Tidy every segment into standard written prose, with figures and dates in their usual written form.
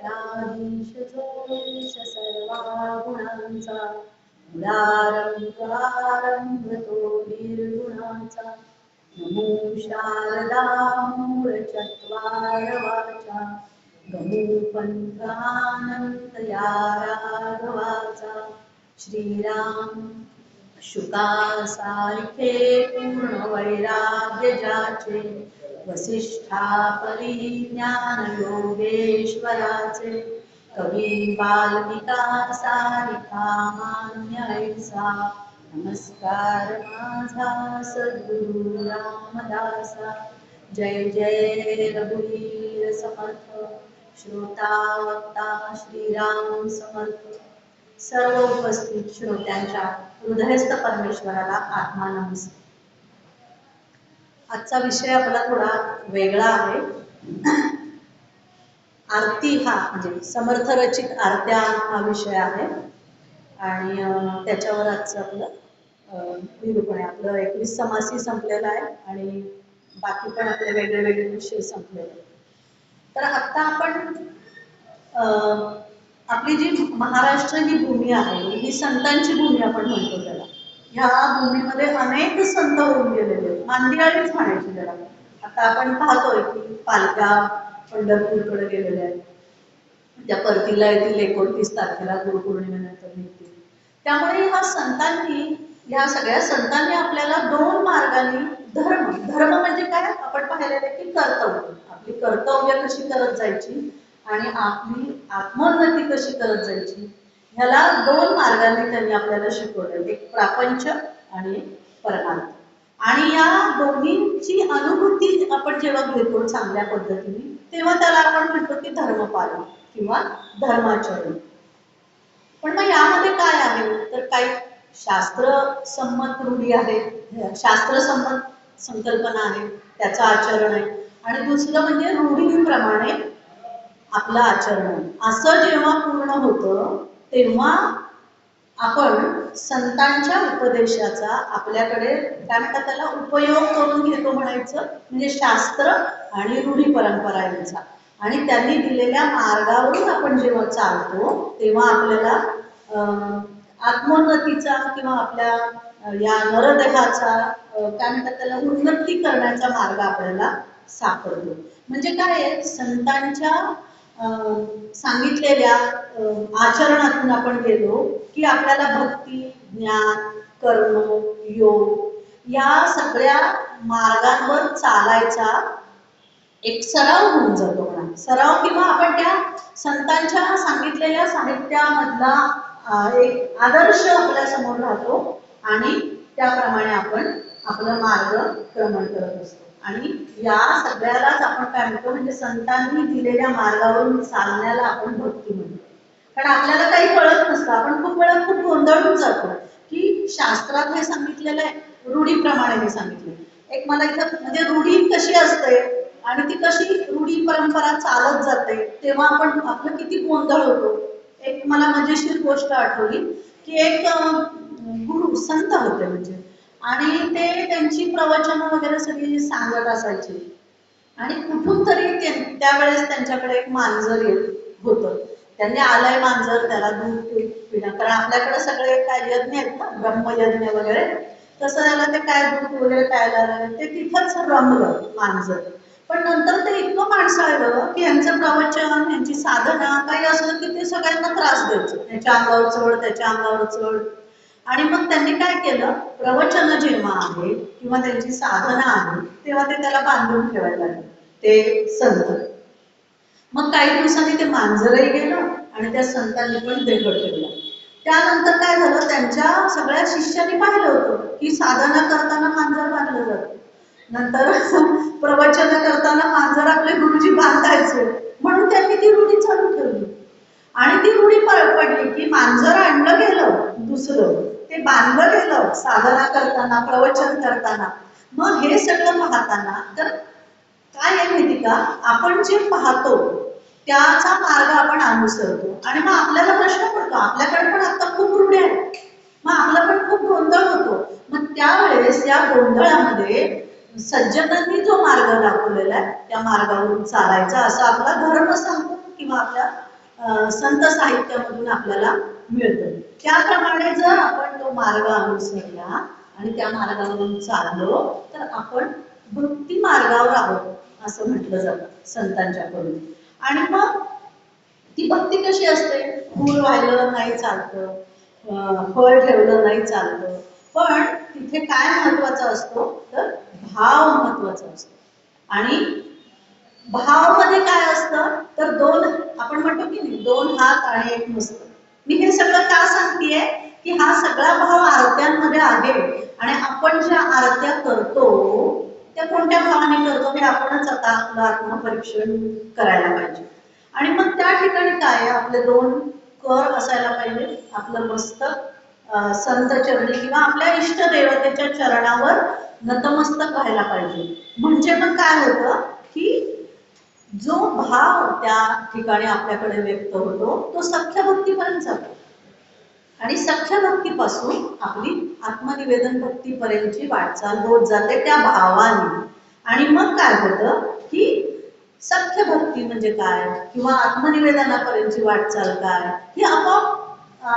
गणाधीश जोश सर्वा गुणांचा मुरारंभ तो निर्गुणाचा नमो शारदा मूळ चत्वार वाचा गमो पंथानंत या राघवाचा श्रीराम शुका सारखे पूर्ण वैराग्य ज्याचे वसिष्ठा परी ज्ञान योगेश्वराचे कवी वाल्मिका सारिका मान्य ऐसा नमस्कार माझा सद्गुरु रामदासा जय जय रघुवीर समर्थ श्रोता वक्ता श्रीराम समर्थ सर्व उपस्थित श्रोत्यांच्या हृदयस्थ परमेश्वराला आत्मा नमस्कार. आजचा विषय आपला थोडा वेगळा आहे. आरती हा म्हणजे समर्थ रचित आरत्या हा विषय आहे आणि त्याच्यावर आजचं आपलं निरूपण आहे. आपलं 21 समासी संपलेला आहे आणि बाकी पण आपले वेगळे वेगळे विषय संपलेले आहेत. तर आता आपण आपली जी महाराष्ट्र ही भूमी आहे ही संतांची भूमी आपण म्हणतो त्याला. ह्या भूमीमध्ये अनेक संत होऊन गेलेले आहेत. मांदियाळीच म्हणायची त्याला. आता आपण पाहतोय की पालख्या पंढरपूरकडे गेलेल्या आहेत. त्या परतीला येतील 29 तारखेला गुरुपौर्णिमेनंतर निघतील. त्यामुळे ह्या संतांनी ह्या सगळ्या संतांनी आपल्याला दोन मार्गाने धर्म म्हणजे काय आपण पाहिलेलं आहे की कर्तव्य. आपली कर्तव्य कशी करत जायची आणि आपली आत्मोन्नती कशी करत जायची ह्याला दोन मार्गाने त्यांनी आपल्याला शिकवलं. एक प्रापंच आणि परमार्थ. आणि या दोन्हींची अनुभूती आपण जेव्हा घेतो चांगल्या पद्धतीने तेव्हा त्याला आपण म्हणतो की धर्मपालन किंवा धर्माचरण. पण मग यामध्ये काय आहे तर काही शास्त्रसंमत रूढी आहेत, शास्त्रसंमत संकल्पना आहे, त्याचं आचरण आहे आणि दुसरं म्हणजे रूढीप्रमाणे आपलं आचरण. असं जेव्हा पूर्ण होतं तेव्हा आपण संतांच्या उपदेशाचा आपल्याकडे काय म्हणतात त्याला उपयोग करून घेतो म्हणायचं. म्हणजे शास्त्र आणि रूढी परंपरा यांचा आणि त्यांनी दिलेल्या मार्गावरून आपण जेव्हा चालतो तेव्हा आपल्याला आत्मोन्नतीचा किंवा आपल्या या नरदेहाचा काय म्हणतात त्याला उन्नती करण्याचा मार्ग आपल्याला सापडतो. म्हणजे काय आहे संतांच्या सांगितलेल्या आचरणातून आपण गेलो की आपल्याला भक्ती ज्ञान कर्म योग या सगळ्या मार्गांवर चालायचा एक सराव होऊन जातो. म्हणा सराव किंवा आपण त्या संतांच्या सांगितलेल्या साहित्यामधला एक आदर्श आपल्या समोर राहतो आणि त्याप्रमाणे आपण आपलं मार्गक्रमण करत असतो. आणि या सगळ्यालाच आपण काय म्हणतो म्हणजे संतांनी दिलेल्या मार्गावरून चालण्याला आपण भक्ती म्हणतो. कारण आपल्याला काही कळत नसतं. आपण खूप वेळा खूप गोंधळून जातो की शास्त्रात हे सांगितलेलं आहे रूढीप्रमाणे हे सांगितले. एक मला इथं म्हणजे रूढी कशी असते आणि ती कशी रूढी परंपरा चालत जाते तेव्हा आपण आपलं किती गोंधळ होतो. एक मला मजेशीर गोष्ट आठवली की एक गुरु संत होते म्हणजे आणि ते त्यांची प्रवचन वगैरे सगळी सांगत असायची आणि कुठून तरी त्यावेळेस त्यांच्याकडे एक मांजर होतं. त्यांनी आलंय मांजर त्याला दूध पिणं कारण आपल्याकडे सगळे काय यज्ञ आहेत ना ब्रह्मयज्ञ वगैरे तसं त्याला ते काय दूध वगैरे प्यायला लागलं ते तिथंच रमलं मांजर. पण नंतर ते इतकं माणसाळलं की यांचं प्रवचन यांची साधना काही असलं की ते सगळ्यांना त्रास द्यायचं. त्याच्या अंगावर चढ त्याच्या अंगावर चढ. आणि मग त्यांनी काय केलं प्रवचन जेव्हा आहे किंवा त्यांची साधना आहे तेव्हा ते त्याला बांधून ठेवायला लागले ते संत. मग काही दिवसांनी ते मांजरही गेलं आणि त्या संतांनी पण देह ठेवला. त्यानंतर काय झालं त्यांच्या सगळ्या शिष्यांनी पाहिलं होतं की साधना करताना मांजर बांधलं जातं. नंतर प्रवचन करताना मांजर आपले गुरुजी बांधायचे म्हणून त्यांनी ती रूढी चालू ठेवली. आणि ती रूढी पडली की मांजर आणलं गेलं दुसरं ते बांधलं गेलं साधना करताना प्रवचन करताना. मग हे सगळं पाहताना तर काय आहे माहिती का आपण जे पाहतो त्याचा मार्ग आपण अनुसरतो आणि मग आपल्याला प्रश्न पडतो आपल्याकडे पण आता खूप रूढी आहेत मग आपला पण खूप गोंधळ होतो. मग त्यावेळेस या गोंधळामध्ये सज्जनांनी जो मार्ग दाखवलेला आहे त्या मार्गावरून चालायचा असा आपला धर्म सांगतो किंवा आपल्या संत साहित्यामधून आपल्याला मिळतं. त्याप्रमाणे जर आपण तो मार्ग अनुसरला आणि त्या मार्गावरून चाललो तर आपण भक्ती मार्गावर आहोत असं म्हटलं जातं संतांच्याकडून. आणि मग ती भक्ती कशी असते? फूल वाहिलं नाही चालतं, फळ ठेवलं नाही चालतं, पण तिथे काय महत्वाचा असतो तर भाव महत्वाचा असतो. आणि भाव मध्ये काय असतं तर दोन, आपण म्हणतो की नाही, दोन हात आणि एक मस्त. मी हे सगळं का सांगतेय की हा सगळा भाव आरत्यांमध्ये आहे. आणि आपण ज्या आरत्या करतो त्या कोणत्या भावाने करतो हे आपणच आता आपलं आत्मपरीक्षण करायला पाहिजे. आणि मग त्या ठिकाणी काय आपले दोन कर असायला पाहिजे. आपलं मस्तक संत चरणी किंवा आपल्या इष्ट देवतेच्या चरणावर नतमस्तक व्हायला पाहिजे. म्हणजे मग काय होतं की जो भाव त्या ठिकाणी आपल्याकडे व्यक्त होतो तो सख्य भक्तीपर्यंत जातो. आणि सख्य भक्तीपासून आपली आत्मनिवेदन भक्तीपर्यंतची वाटचाल होत जाते त्या भावाने. आणि मग काय होतं की सख्य भक्ती म्हणजे काय किंवा आत्मनिवेदनापर्यंतची वाटचाल काय ही आपोआप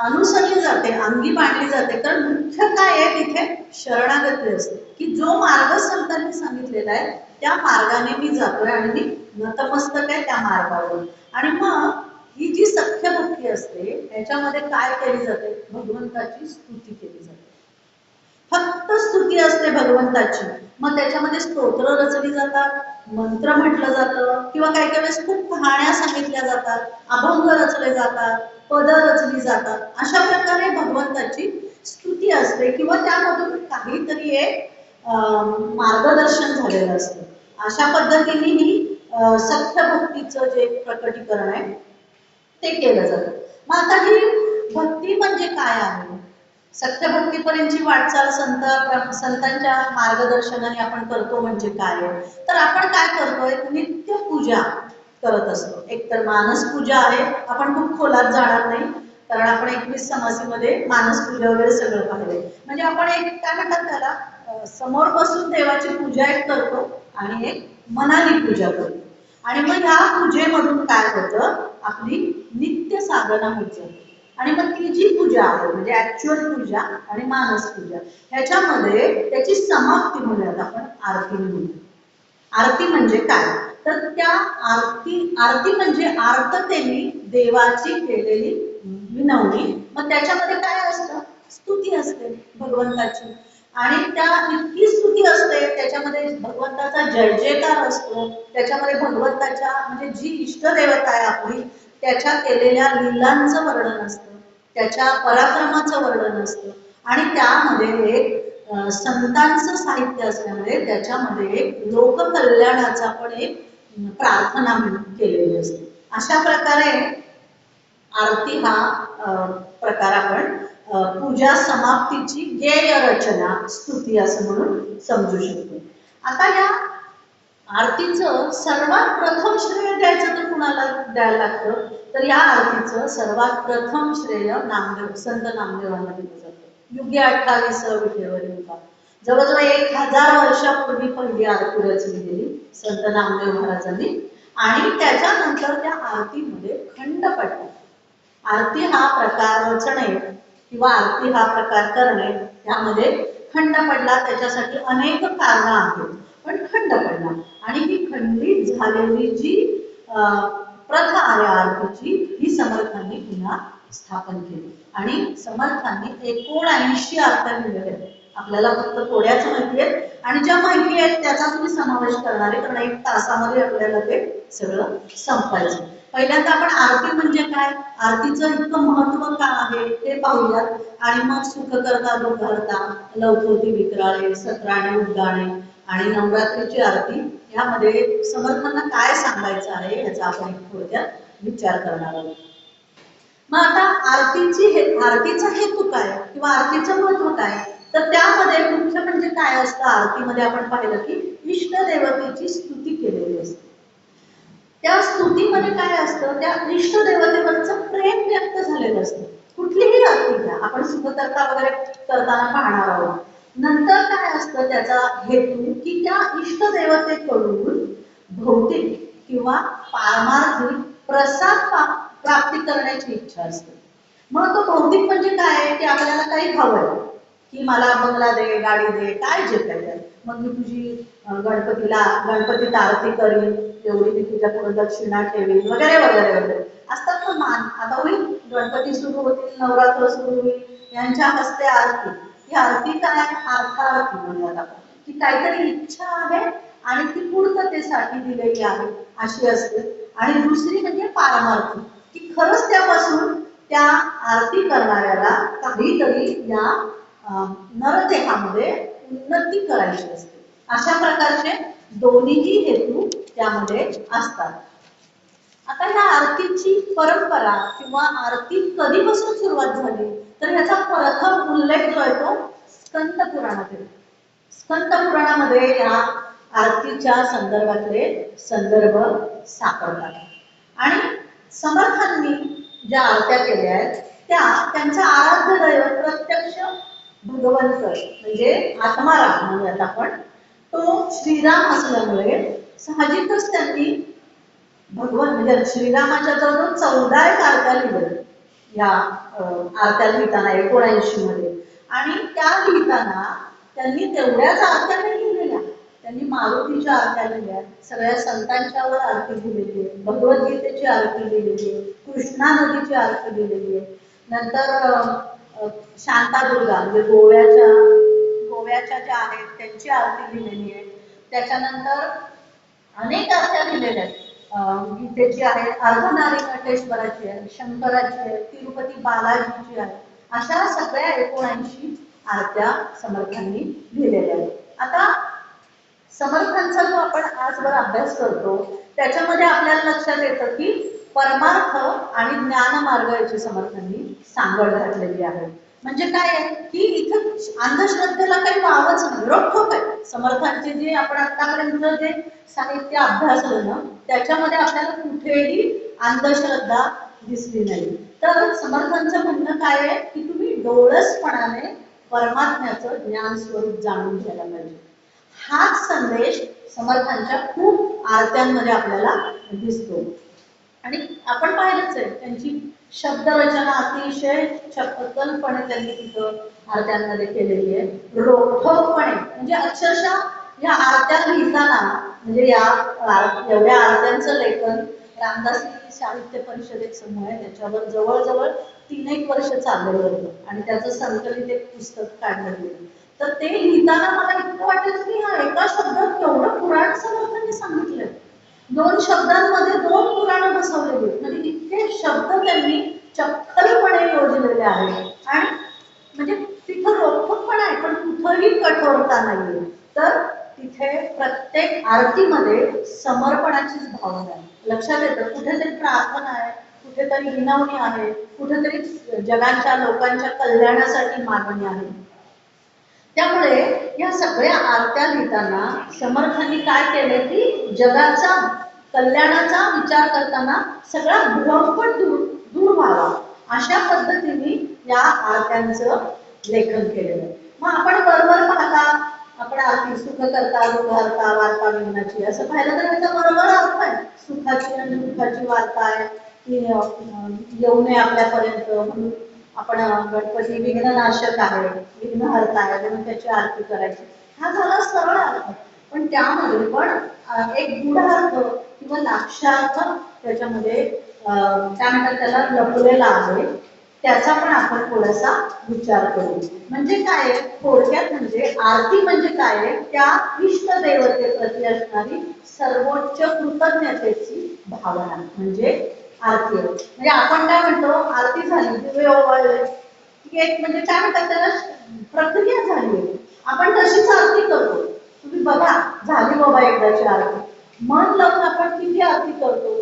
अनुसरली जाते, अंगी बांधली जाते. कारण मुख्य काय आहे तिथे शरणागती असते की जो मार्ग संतांनी सांगितलेला आहे त्या मार्गाने मी जातोय आणि मी नतमस्तक आहे त्या मार्गावर. आणि मग ही जी सख्य भक्ती असते त्याच्यामध्ये काय केली जाते? भगवंताची स्तुती केली जाते. फक्त स्तुती असते भगवंताची. मग त्याच्यामध्ये स्तोत्र रचली जातात, मंत्र म्हटलं जातं किंवा काही काही वेळेस खूप कहाण्या सांगितल्या जातात, अभंग रचले जातात, पद रचली जातात. अशा प्रकारे भगवंताची स्तुती असते किंवा त्यामधून काहीतरी एक मार्गदर्शन झालेलं असतं. अशा पद्धतीने ही सख्य भक्तीचं जे प्रकटीकरण आहे ते केलं जातं. मग आता ही भक्ती म्हणजे काय आहे? सख्य भक्तीपर्यंतची वाटचाल संतांच्या मार्गदर्शनाने आपण करतो म्हणजे काय? तर आपण काय करतोय? नित्य पूजा करत असतो. एक तर मानस पूजा आहे, आपण खूप खोलात जाणार नाही कारण आपण 21 समासीमध्ये मानस पूजा वगैरे सगळं पाहिलंय. म्हणजे आपण एक काय म्हणतात त्याला समोर बसून देवाची पूजा एक करतो आणि एक मनाली पूजा करतो. आणि मग ह्या पूजेमधून काय होतं? आपली नित्य साधना होत जाते. आणि मग ती जी पूजा आहे म्हणजे ऍक्च्युअल पूजा आणि मानस पूजा ह्याच्यामध्ये त्याची समाप्ती म्हणूयात आपण आरती म्हणून. आरती म्हणजे काय? तर त्या आरती म्हणजे आर्ततेने देवाची केलेली विनवणी. मग त्याच्यामध्ये काय असतं? स्तुती असते भगवंताची. आणि त्या इतकी स्तुती असते त्याच्यामध्ये भगवंताचा जय जयकार असतो. त्याच्यामध्ये भगवंताच्या म्हणजे जी इष्ट देवता आहे आपली त्याच्या केलेल्या लीलांचं वर्णन असतं, त्याच्या पराक्रमाचं वर्णन असतं. आणि त्यामध्ये एक संतांचं साहित्य असल्यामुळे त्याच्यामध्ये एक लोककल्याणाचा पण एक प्रार्थना केलेली असते. अशा प्रकारे आरती हा प्रकार आपण पूजा समाप्तीची गेय रचना स्तुती असं म्हणून समजू शकतो. आता या आरतीचं सर्वात प्रथम श्रेय द्यायचं तर कुणाला द्यायला लागतं? तर या आरतीचं सर्वात प्रथम श्रेय नामदेव संत नामदेवांना दिलं जातं. युगे 28 विठेवर युगा. जवळजवळ 1000 वर्षापूर्वी पहिली आरती रचली गेली संत नामदेव महाराजांनी. आणि त्याच्यानंतर त्या आरतीमध्ये खंड पडला. आरती हा प्रकार रचणे किंवा आरती हा प्रकार करणे यामध्ये खंड पडला. त्याच्यासाठी अनेक कारणं आहेत पण खंड पडला. आणि ही खंडित झालेली जी प्रथा आहे आरतीची ही समर्थांनी पुन्हा स्थापन केली. आणि समर्थांनी 79 आरत्या लिहिल्या आहेत. आपल्याला फक्त थोड्याच माहिती आहेत आणि ज्या माहिती आहेत त्याचा तुम्ही समावेश करणार आहे कारण 1 तासामध्ये आपल्याला ते सगळं संपायचं. पहिल्यांदा आपण आरती म्हणजे काय, आरतीचं इतकं महत्व का आहे ते पाहूयात. आणि मग सुख करता दुःख हरता, लवथोती विक्राळे, सत्राणे उद्गाणे आणि नवरात्रीची आरती यामध्ये समर्थांना काय सांगायचं आहे याचा आपण थोडक्यात विचार करणार आहोत. मग आता आरतीचा हेतू काय किंवा आरतीचं महत्व काय? तर त्यामध्ये मुख्य म्हणजे काय असतं? आरतीमध्ये आपण पाहिलं की इष्ट देवतेची स्तुती केलेली असते. त्या स्तुतीमध्ये काय असतं? त्या इष्ट देवतेवरचं प्रेम व्यक्त झालेलं असतं. कुठलीही आरती घ्या, आपण सुखकर्ता वगैरे करताना पाहणार आहोत. नंतर काय असतं त्याचा हेतू की त्या इष्ट देवतेकडून भौतिक किंवा पारमार्थिक प्रसाद प्राप्ती करण्याची इच्छा असते. मग तो भौतिक म्हणजे काय आहे की आपल्याला काही हवंय, की मला बंगला दे, गाडी दे, काय जे काही आहे. मग मी तुझी गणपतीत आरती करीन, एवढी मी तुझ्या पुढे दक्षिणा ठेवीन वगैरे वगैरे वगैरे असतात ना मान. आता होईल गणपती सुरू होतील, नवरात्र सुरू होईल, यांच्या हस्ते आरती. ही आरती काय, अर्थार्थी म्हणूयात आपण, की काहीतरी इच्छा आहे आणि ती पूर्ततेसाठी दिलेली आहे अशी असते. आणि दुसरी म्हणजे पारमार्थी, की खरंच त्यापासून त्या आरती करणाऱ्याला काहीतरी या नरदेहामध्ये उन्नती करायची असते. अशा प्रकारचे दोन्हीही हेतू त्यामध्ये असतात. आता या आरतीची परंपरा किंवा आरती कधीपासून सुरुवात झाली, तर ह्याचा प्रथम उल्लेख जो आहे तो स्कंद पुराणात येतो. स्कंद पुराणामध्ये या आरतीच्या संदर्भातले संदर्भ सापडतात. आणि समर्थांनी ज्या आरत्या केल्या आहेत त्यांचा आराध्य दैवत प्रत्यक्ष भगवंत म्हणजे आत्माराम म्हणूयात आपण, तो श्रीराम असल्यामुळे साहजिकच त्यांनी भगवान म्हणजे श्रीरामाच्या जवळ 14 आरत्या लिहिल्या या आरत्या लिहिताना 79 मध्ये. आणि त्या लिहिताना त्यांनी तेवढ्याच आरत्या नाही लिहिलेल्या, त्यांनी मारुतीच्या आरत्या लिहिल्या, सगळ्या संतांच्यावर आरती लिहिलेली आहे, भगवद्गीतेची आरती लिहिलेली आहे, कृष्णा नदीची आरती लिहिलेली आहे, नंतर शांतादुर्गा म्हणजे गोव्याच्या ज्या आहेत त्यांची आरती लिहिलेली आहे. त्याच्यानंतर अनेक आरत्या लिहिलेल्या आहेत. गीतेची आहे, अर्धनारी नटेश्वराची आहे, शंकराची आहे, तिरुपती बालाजीची आहे. अशा सगळ्या 79 आरत्या समर्थांनी लिहिलेल्या आहेत. आता समर्थांचा जो आपण आजवर अभ्यास करतो त्याच्यामध्ये आपल्याला लक्षात येतं की परमार्थ आणि ज्ञान मार्ग याची समर्थांनी सांगड घातलेली आहे. म्हणजे काय आहे की इथं अंधश्रद्धेला काही वावच नाही, रोखोक आहे. समर्थांचे जे आपण आतापर्यंत जे साहित्य अभ्यासलं ना त्याच्यामध्ये आपल्याला कुठेही अंधश्रद्धा दिसली नाही. तर समर्थांचं म्हणणं काय आहे की तुम्ही डोळसपणाने परमात्म्याचं ज्ञान स्वरूप जाणून घ्यायला पाहिजे. हाच संदेश समर्थांच्या खूप आरत्यांमध्ये आपल्याला दिसतो. आणि आपण पाहिलंच आहे त्यांची शब्दरचना अतिशय चपकलपणे त्यांनी तिथं आरत्यांमध्ये केलेली आहे, रोखोकपणे. म्हणजे अक्षरशः या आरत्या लिहिताना म्हणजे या एवढ्या आरत्यांचं लेखन रामदास साहित्य परिषदेत समूह आहे, त्याच्यावर जवळजवळ 3 वर्ष चाललेलं होतं आणि त्याचं संकलित एक पुस्तक काढलं गेलं. तर ते लिहिताना मला इतकं वाटायचं की हा एका शब्दात केवढं पुराण समर्थांनी सांगितलंय. 2 शब्दांमध्ये 2 पुराणं बसवलेली, म्हणजे इतके शब्द त्यांनी चपखलपणे योजलेले आहेत. आणि म्हणजे तिथं रोखोकपण आहे पण कुठंही कठोरता नाहीये. तर तिथे प्रत्येक आरतीमध्ये समर्पणाचीच भावना आहे. लक्षात येतं कुठेतरी प्रार्थना आहे, कुठेतरी विनवणी आहे, कुठेतरी जगाच्या लोकांच्या कल्याणासाठी मागणी आहे. त्यामुळे या सगळ्या आरत्या लिहिताना समर्थांनी काय केलं की जगाचा कल्याणाचा विचार करताना सगळा भ्रमपट दूर व्हावा अशा पद्धतीने या आरत्यांचं लेखन केलेलं. मग आपण बरोबर पाहता आपण आरती सुख करता दुःखहर्ता वार्ता विघ्नाची असं पाहिलं तर याचा बरोबर अर्थ आहे. सुखाची आणि दुःखाची वार्ता आहे ती येऊ नये आपल्यापर्यंत म्हणून आपण गणपती विघ्ननाशक आहे, विघ्नहर्ता आहे म्हणून त्याची आरती करायची. हा झाला सरळ अर्थ. पण त्यामध्ये पण एक गूढ अर्थ किंवा लाक्षार्थ त्याच्यामध्ये काय म्हणतात त्याला लपलेला आहे, त्याचा पण आपण थोडासा विचार करू. म्हणजे काय थोडक्यात म्हणजे आरती म्हणजे काय त्या इष्ट देवतेप्रती असणारी सर्वोच्च कृतज्ञतेची भावना म्हणजे आरती. म्हणजे आपण काय म्हणतो आरती झाली दिवे ओवाळले की एक म्हणजे काय म्हणतात त्याला प्रक्रिया झाली, आपण तशीच आरती करतो. तुम्ही बघा झाली बाबा एकदाची आरती, मन लावून आपण किती आरती करतो.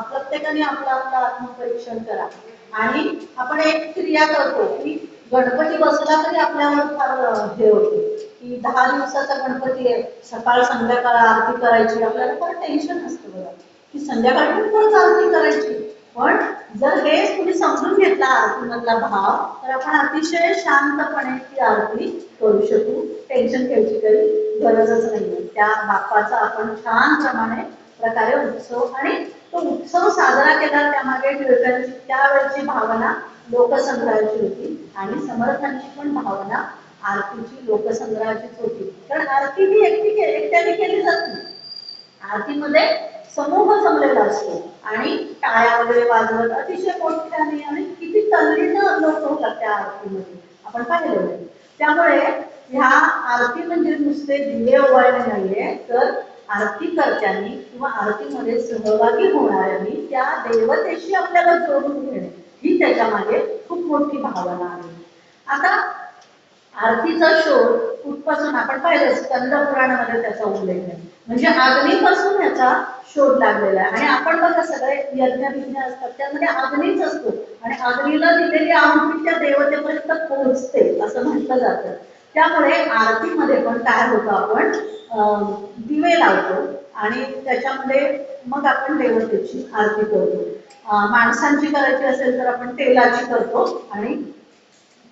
प्रत्येकाने आपलं आपलं आत्मपरीक्षण करा. आणि आपण एक क्रिया करतो की गणपती बसला तरी आपल्यावर फार हे होते की 10 दिवसाचा गणपती आहे, सकाळ संध्याकाळ आरती करायची, आपल्याला फार टेन्शन असतं बघा की संध्याकाळी पण परत आरती करायची. पण जर हे तुम्ही समजून घेतला आरतीमधला भाव तर आपण अतिशय शांतपणे ती आरती करू शकू. टेन्शन घ्यायची काही गरजच नाहीये. त्या बाप्पाचा आपण छान प्रकारे उत्सव आणि तो उत्सव साजरा केला त्यामागे टिळकांची त्यावेळची भावना लोकसंग्रहाची होती आणि समर्थांची पण भावना आरतीची लोकसंग्रहाचीच होती. कारण आरती ही एकट्याने केली जात नाही. आरतीमध्ये समूह जमलेला असतो आणि टाळ्या वगैरे वाजवत अतिशय मोठ्याने आणि किती तल्लीन लोक होतात त्या आरतीमध्ये आपण पाहिलं. त्यामुळे ह्या आरती म्हणजे नुसते दिवे ओवाळणे नाहीये, तर आरती करत्यांनी किंवा आरतीमध्ये सहभागी होणाऱ्यांनी त्या देवतेशी आपल्याला जोडून घेणे ही त्याच्या मागे खूप मोठी भावना आहे. आता आरतीचा शोध कुठपासून आपण पाहिलं, स्कंद पुराणामध्ये त्याचा उल्लेख आहे. म्हणजे अग्नीपासून याचा शोध लागलेला आहे. आणि आपण बघा सगळे यज्ञ विज्ञ असतात त्यामध्ये अग्नीच असतो आणि अग्नीला दिलेली आहुती त्या देवतेपर्यंत पोहोचते असं म्हटलं जातं. त्यामुळे आरतीमध्ये पण काय होतं, आपण दिवे लावतो आणि त्याच्यामध्ये मग आपण देवतेची आरती करतो. माणसांची करायची असेल तर आपण तेलाची करतो आणि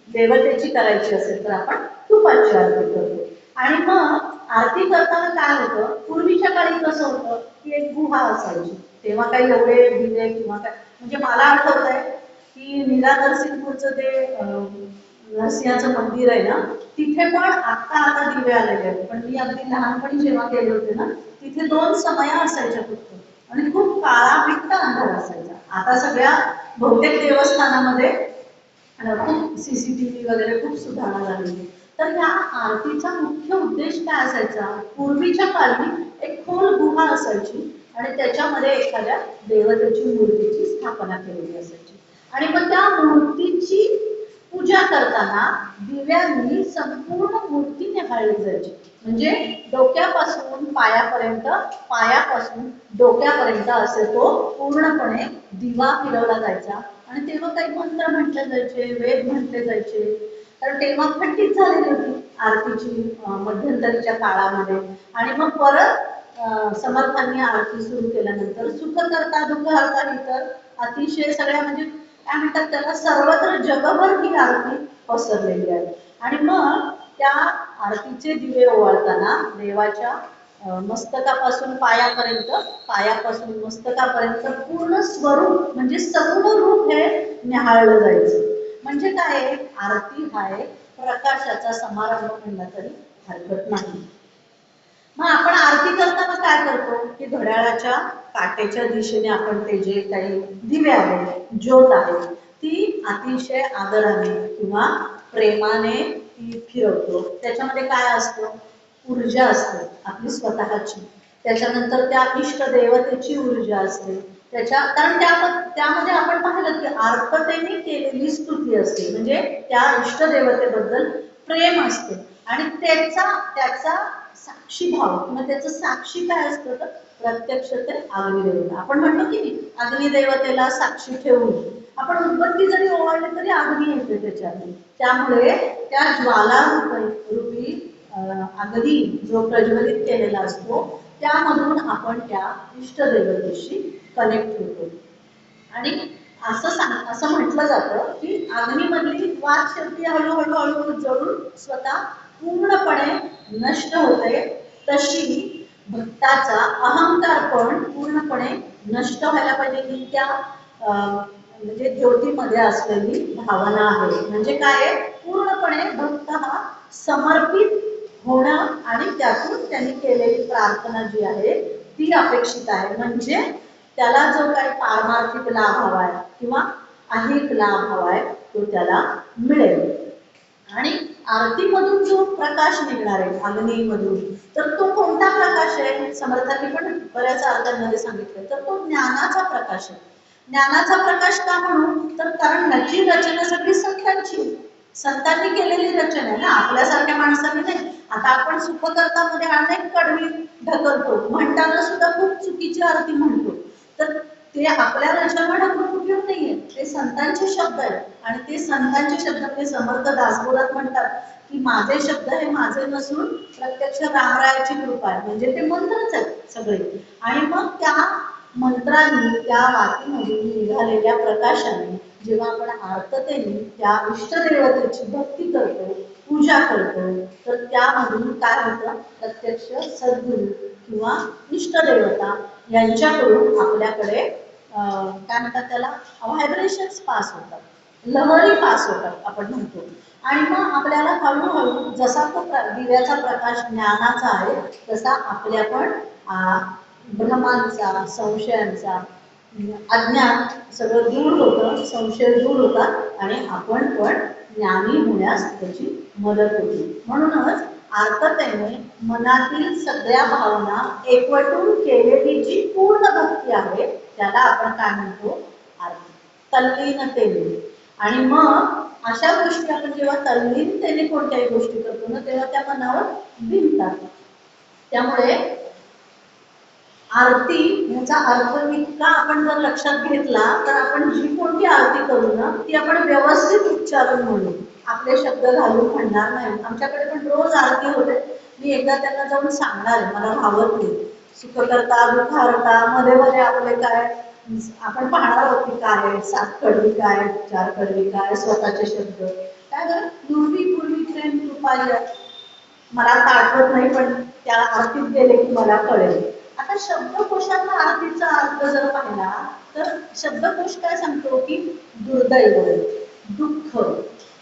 देवतेची करायची असेल तर आपण तुपाची आरती करतो. आणि मग आरती करताना काय होतं, पूर्वीच्या काळी कसं होतं की एक गुहा असायची. तेव्हा काही एवढे दिवे किंवा काय, म्हणजे मला आठवत आहे की नीरा नरसिंहपूरचं ते नरसिंहाचं मंदिर आहे ना, तिथे पण आता दिवे आलेले आहेत. पण मी अगदी लहानपणी जेव्हा गेले होते ना, तिथे 2 समया असायच्या फक्त आणि खूप काळा बिट्टा अंधार असायचा. आता सगळ्या बहुतेक देवस्थानामध्ये खूप CCTV वगैरे खूप सुधारणा झालेली. तर ह्या आरतीचा मुख्य उद्देश काय असायचा, पूर्वीच्या काळी एक खोल गुहा असायची आणि त्याच्यामध्ये एखाद्या देवतेची मूर्तीची स्थापना केलेली असायची आणि मग त्या मूर्तीची पूजा करताना दिव्यांनी संपूर्ण मूर्ती निहाळली जायची. म्हणजे डोक्यापासून पायापर्यंत, पायापासून डोक्यापर्यंत असे तो पूर्णपणे दिवा फिरवला जायचा. आणि तेव्हा काही मंत्र म्हटले जायचे, वेद म्हटले जायचे. तर तेव्हा खंडित झालेली होती आरतीची मध्यंतरीच्या काळामध्ये. आणि मग परत समर्थांनी आरती सुरू केल्यानंतर सुख करता दुःख हरता ही तर अतिशय सगळ्या म्हणजे काय म्हणतात त्याला, सर्वत्र जगभर ही आरती पसरलेली आहे. आणि मग त्या आरतीचे दिवे ओवाळताना देवाच्या मस्तकापासून पायापर्यंत, पायापासून मस्तकापर्यंत पूर्ण स्वरूप म्हणजे सगुण रूप हे निहाळलं जायचं. म्हणजे काय, आरती हा एक प्रकाशाचा समारंभ म्हणला तरी हरकत नाही. मग आपण आरती करताना काय करतो की घड्याळाच्या काटेच्या दिशेने आपण ते जे काही दिवे आहेत, ज्योत आहे, ती अतिशय आदराने किंवा प्रेमाने ती फिरवतो. त्याच्यामध्ये काय असतं, ऊर्जा असते आपली स्वतःची, त्याच्यानंतर त्या इष्ट देवतेची ऊर्जा असते कारण त्यामध्ये आपण पाहिलं की आर्ततेने केलेली स्तुती असते. म्हणजे त्या इष्ट देवतेबद्दल प्रेम असते आणि त्याचा साक्षीभाव किंवा त्याचं साक्षी काय असतं तर प्रत्यक्ष ते अग्निदेवता. आपण म्हणतो की अग्निदेवतेला साक्षी ठेवून आपण उदबत्ती जरी ओवाळली तरी अग्नी येते त्याच्यातून. त्यामुळे त्या ज्वाला रूपी अग्नी जो प्रज्वलित केलेला असतो त्यामधून आपण त्या इष्टदेवतेशी कनेक्ट होतो. आणि असं म्हटलं जातं की अग्नीमधली वात शेवटी हळूहळू हळूहळू जळून स्वतः पूर्णपणे नष्ट होते, तशी भक्ताचा अहंकार पण पूर्णपणे नष्ट व्हायला पाहिजे ही त्या म्हणजे ज्योतीमध्ये असलेली भावना आहे. म्हणजे काय, पूर्णपणे भक्त हा समर्पित होणं आणि त्यातून त्यांनी केलेली प्रार्थना जी आहे ती अपेक्षित आहे. म्हणजे त्याला जो काही पारमार्थिक लाभ हवाय किंवा अधिक लाभ हवाय तो त्याला मिळेल. आणि आरतीमधून जो प्रकाश निघणार आहे अग्नीमधून, तर तो कोणता प्रकाश आहे, समर्थांनी पण बऱ्याच अर्थांमध्ये सांगितलं, तर तो ज्ञानाचा प्रकाश आहे. ज्ञानाचा प्रकाश का म्हणू, तर कारण ह्याची रचना सगळी संतांनी केलेली रचना आहे ना, आपल्यासारख्या माणसांनी नाही. आता आपण सुखकर्तामध्ये अनेक कडवी ढकलतो, म्हणताना सुद्धा खूप चुकीची आरती म्हणतो. तर ते आपल्या रचना ढकलून उपयोग नाहीये, ते संतांचे शब्द आहेत. आणि ते संतांचे शब्द ते समर्थ दासबोधात म्हणतात की माझे शब्द हे माझे नसून प्रत्यक्ष रामरायाची कृपा आहे. म्हणजे ते मंत्रच आहेत सगळे. आणि मग त्या मंत्रांनी त्या वातीमधून निघालेल्या प्रकाशाने जेव्हा आपण आर्ततेने त्या इष्टदेवतेची भक्ती करतो, पूजा करतो, तर त्यामधून काय होतं, प्रत्यक्ष सद्गुरू किंवा इष्टदेवता यांच्याकडून आपल्याकडे काय म्हणतात त्याला व्हायब्रेशन्स पास होतात, लहरी पास होतात आपण म्हणतो. आणि मग आपल्याला हळूहळू जसा तो दिव्याचा प्रकाश ज्ञानाचा आहे तसा आपल्या पण भ्रमांचा, संशयांचा, अज्ञान सगळं दूर होतं, संशय दूर होतात आणि आपण पण ज्ञानी होण्यास त्याची मदत होते. म्हणूनच आर्ततेने मनातील सगळ्या भावना एकवटून केलेली जी पूर्ण भक्ती आहे त्याला आपण काय म्हणतो, आरती, तल्लीनतेने. आणि मग अशा गोष्टी आपण जेव्हा तल्लीनतेने कोणत्याही गोष्टी करतो ना तेव्हा त्या मनावर भिनतात. त्यामुळे आरती याचा अर्थ इतका आपण जर लक्षात घेतला तर आपण जी कोणती आरती करू ना ती आपण व्यवस्थित उच्चारून म्हणू, आपले शब्द घालून म्हणणार नाही. आमच्याकडे पण रोज आरती होते, मी एकदा त्यांना जाऊन सांगणार आहे, मला भावत नाही, सुख करता दुःख हरता, मध्ये मध्ये आपले काय आपण पाहणार आहोत की काय 7 कडवी काय 4 कडवी काय स्वतःचे शब्द काय बरं पूर्वी प्रेम कृपाया, मला आता आठवत नाही पण त्या आरतीत गेले की मला कळेल. आता शब्दकोशातला आरतीचा अर्थ जर पाहिला तर शब्दकोश काय सांगतो की दुर्दैव, दुःख,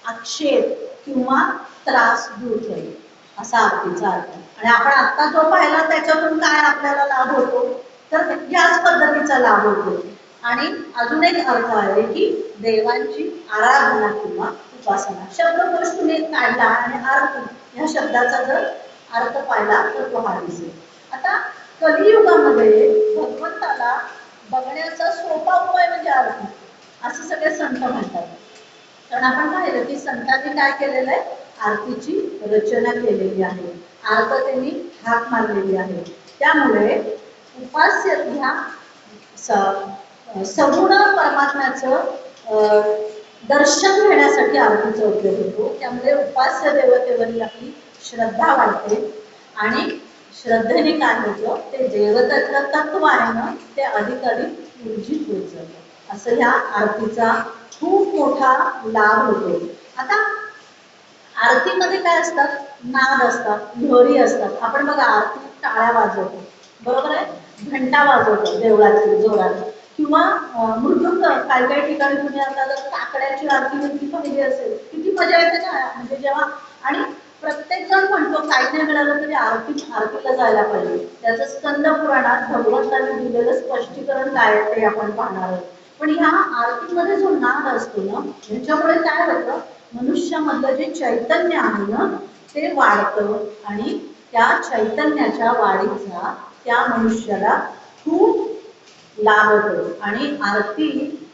आक्षेप किंवा त्रास दूर होईल असा आरतीचा अर्थ. आणि आपण आता जो पाहिला त्याच्यातून काय आपल्याला लाभ होतो तर याच पद्धतीचा लाभ होतो. आणि अजून एक अर्थ आहे की देवांची आराधना किंवा उपासना. शब्दकोश तुम्ही काढला आणि आरती या शब्दाचा जर अर्थ पाहिला तर तो हा दिसेल. आता कलियुगामध्ये भगवंताला बघण्याचा सोपा उपाय म्हणजे आरती असं सगळे संत म्हणतात. कारण आपण पाहिलं की संतांनी काय केलेलं आहे, आरतीची रचना केलेली आहे, आरततेने हाक मारलेली आहे. त्यामुळे उपास्य ह्या सगुण परमात्म्याचं दर्शन घेण्यासाठी आरतीचा उपयोग होतो. त्यामुळे उपास्य देवतेवरील आपली श्रद्धा वाढते आणि श्रद्धेने काय होतं ते देवतेचं तत्व आहे ना ते अधिक ऊर्जित होत जातं. असं ह्या आरतीचा खूप मोठा लाभ होतो. आता आरतीमध्ये काय असतात, नाद असतात, लहरी असतात. आपण बघा आरती टाळ्या वाजवतो, बरोबर आहे, घंटा वाजवतो देवळाची जोरात, किंवा मृदुंग. काही काही ठिकाणी तुम्ही आता जर काकड्याची आरती वरती पाहिली असेल किती मजा येते ना, म्हणजे जेव्हा. आणि प्रत्येक जण म्हणतो काही नाही मिळालं तरी आरतीला जायला पाहिजे. त्याचं स्कंद पुराणात भगवंतांनी दिलेलं स्पष्टीकरण काय ते आपण पाहणार आहोत. पण ह्या आरतीमध्ये जो नाद असतो ना ह्याच्यामुळे काय होतं, मनुष्यामधलं जे चैतन्य आहे ना ते वाढतं आणि त्या चैतन्याच्या वाढीचा त्या मनुष्याला खूप लाभ होतो. आणि आरती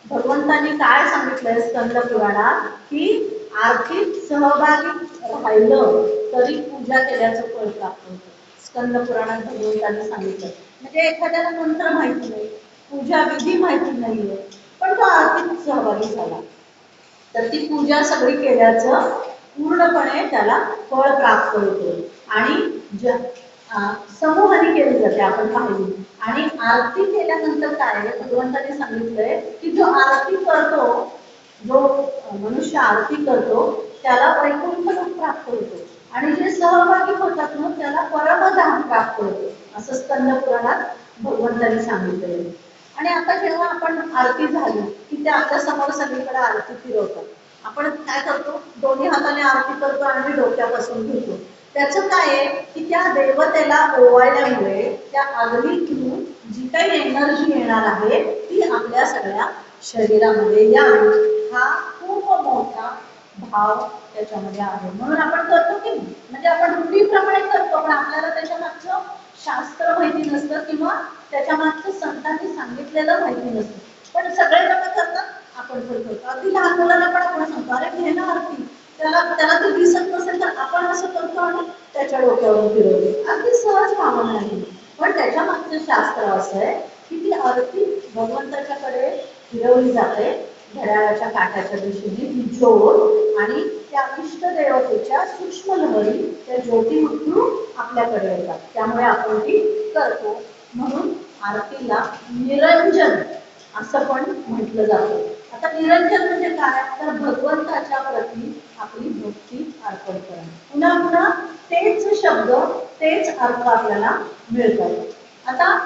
भगवंतांनी काय सांगितलंय स्कंद पुराणात की आरतीत सहभागी राहिलं तरी पूजा केल्याचं फळ प्राप्त होतं. स्कंद पुराणात भगवंतांनी सांगितलं. म्हणजे एखाद्याला मंत्र माहिती नाही, पूजा विधी माहिती नाहीये, पण तो आरतीत सहभागी झाला तर ती पूजा सगळी केल्याचं पूर्णपणे त्याला फळ प्राप्त होतं. आणि समूहाने केली जाते आपण पाहिली. आणि आरती केल्यानंतर काय भगवंताने सांगितलंय की जो आरती करतो, जो मनुष्य आरती करतो त्याला वैकुंठ लोक प्राप्त होतो आणि जे सहभागी होतात ना त्याला परमधाम प्राप्त होतो असं स्कंद पुराणात भगवंताने सांगितलंय. आणि आता जेव्हा आपण आरती झाली की ते आपल्या समोर सगळीकडे आरती फिरवतात. आपण काय करतो, दोन्ही हाताने आरती करतो आणि डोक्यापासून घेतो. त्याचं काय आहे की त्या देवतेला ओवाळल्यामुळे त्या अग्नीतून जी काही एनर्जी येणार आहे ती आपल्या सगळ्या शरीरामध्ये यावी, हा खूप मोठा भाव त्याच्यामध्ये आहे. म्हणून आपण करतो की म्हणजे आपण रूढीप्रमाणे करतो पण आपल्याला त्याच्या मागचं शास्त्र माहिती नसतं किंवा त्याच्या मागचं संतांनी सांगितलेलं माहिती नसतं. पण सगळे जण करतात, आपण पण करतो. अगदी लहान मुलांना पण आपण सांगतो अरे घे ना आरती, त्याला ते दिसत नसेल तर आपण असं करतो आणि त्याच्या डोक्यावरून फिरवतो. अगदी सहज भावना आहे. पण त्याच्या मागचं शास्त्र असं आहे की ती आरती भगवंताच्याकडे फिरवली जाते घड्याळाच्या काट्याच्या दिशेने ती ज्योत आणि त्या इष्ट देवतेच्या सूक्ष्म लहरी त्या ज्योतीमधून आपल्याकडे येतात. त्यामुळे आपण ती करतो. म्हणून आरतीला निरंजन असं पण म्हटलं जातं. आता निरंजन म्हणजे काय तर भगवंताच्या प्रती आपली भक्ती अर्पण करणं. पुन्हा पुन्हा तेच शब्द तेच अर्थ आपल्याला मिळतात. आता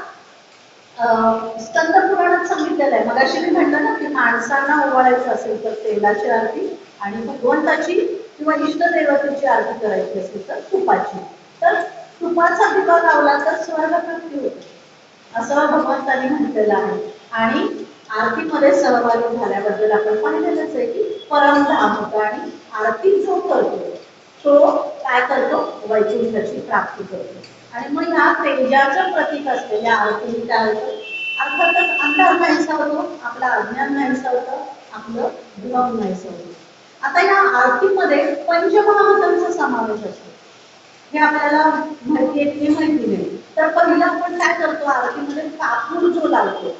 स्कंद पुराणात सांगितलेलं आहे. मगाशी मी म्हटलं ना की माणसांना ओवाळायचं असेल तर तेलाची आरती, आणि भगवंताची किंवा इष्टदेवतेची आरती करायची असेल तर तुपाची. तर तुपाचा दिवा लावला तर स्वर्ग प्राप्ती होते असं भगवंतांनी म्हटलेलं आहे. आणि आरतीमध्ये सहभागी झाल्याबद्दल आपण पाहिलेलंच आहे की परमधाम होतं, आणि आरती जो करतो तो काय करतो, वैकुंठाची प्राप्ती करतो. आणि मग ह्या तेजाचं प्रतीक असलेल्या आरतीने काय होतं, अर्थातच अंधार नाहीसा होतो, आपलं अज्ञान नाहीसा होतं, आपलं भ्रम नाहीसा होतं. आता या आरतीमध्ये पंचमहाभूतांचा समावेश असतो. हे आपल्याला माहिती आहे की माहिती नाही. तर पहिला आपण काय करतो, आरतीमध्ये कापूर जो लावतो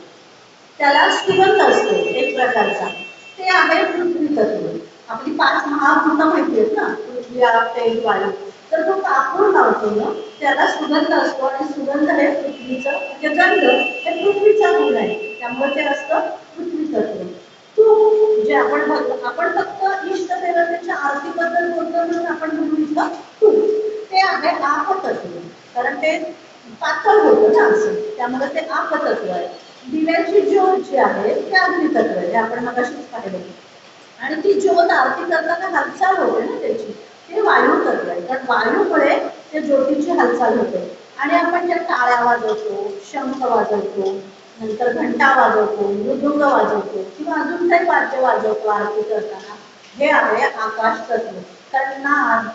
त्याला सुगंध असतो एक प्रकारचा, ते आहे पृथ्वी तत्व. आपली 5 महाभूत माहिती आहेत ना, पृथ्वी आग तेज वायू. तर तो कापूर लावतो ना त्याला सुगंध असतो, आणि सुगंध हे पृथ्वीचं म्हणजे गंध हे पृथ्वीचा गुण आहे, त्यामुळे ते असतं पृथ्वी तत्व. तूप जे आपण फक्त इष्ट देवतेच्या आरतीबद्दल बोलतो म्हणून आपण म्हणू इथं तूप, ते आहे आपतत्व, कारण ते पातळ होतं ना असं, त्यामुळे ते आपतत्व आहे. दिव्याची ज्योत जी आहे ते अग्नितत्व आहे, आपण मगाशीच पाहिलं. आणि ती ज्योत आरती करताना हालचाल होते ना त्याची, ते वायू तत्व आहे, कारण वायूमुळे त्या ज्योतीची हालचाल होते. आणि आपण ज्या टाळ्या वाजवतो, शंख वाजवतो, नंतर घंटा वाजवतो, मृदुंग वाजवतो, किंवा अजून काही वाद्य वाजवतो आरती करताना, हे आहे आकाश तत्व. कारण नाद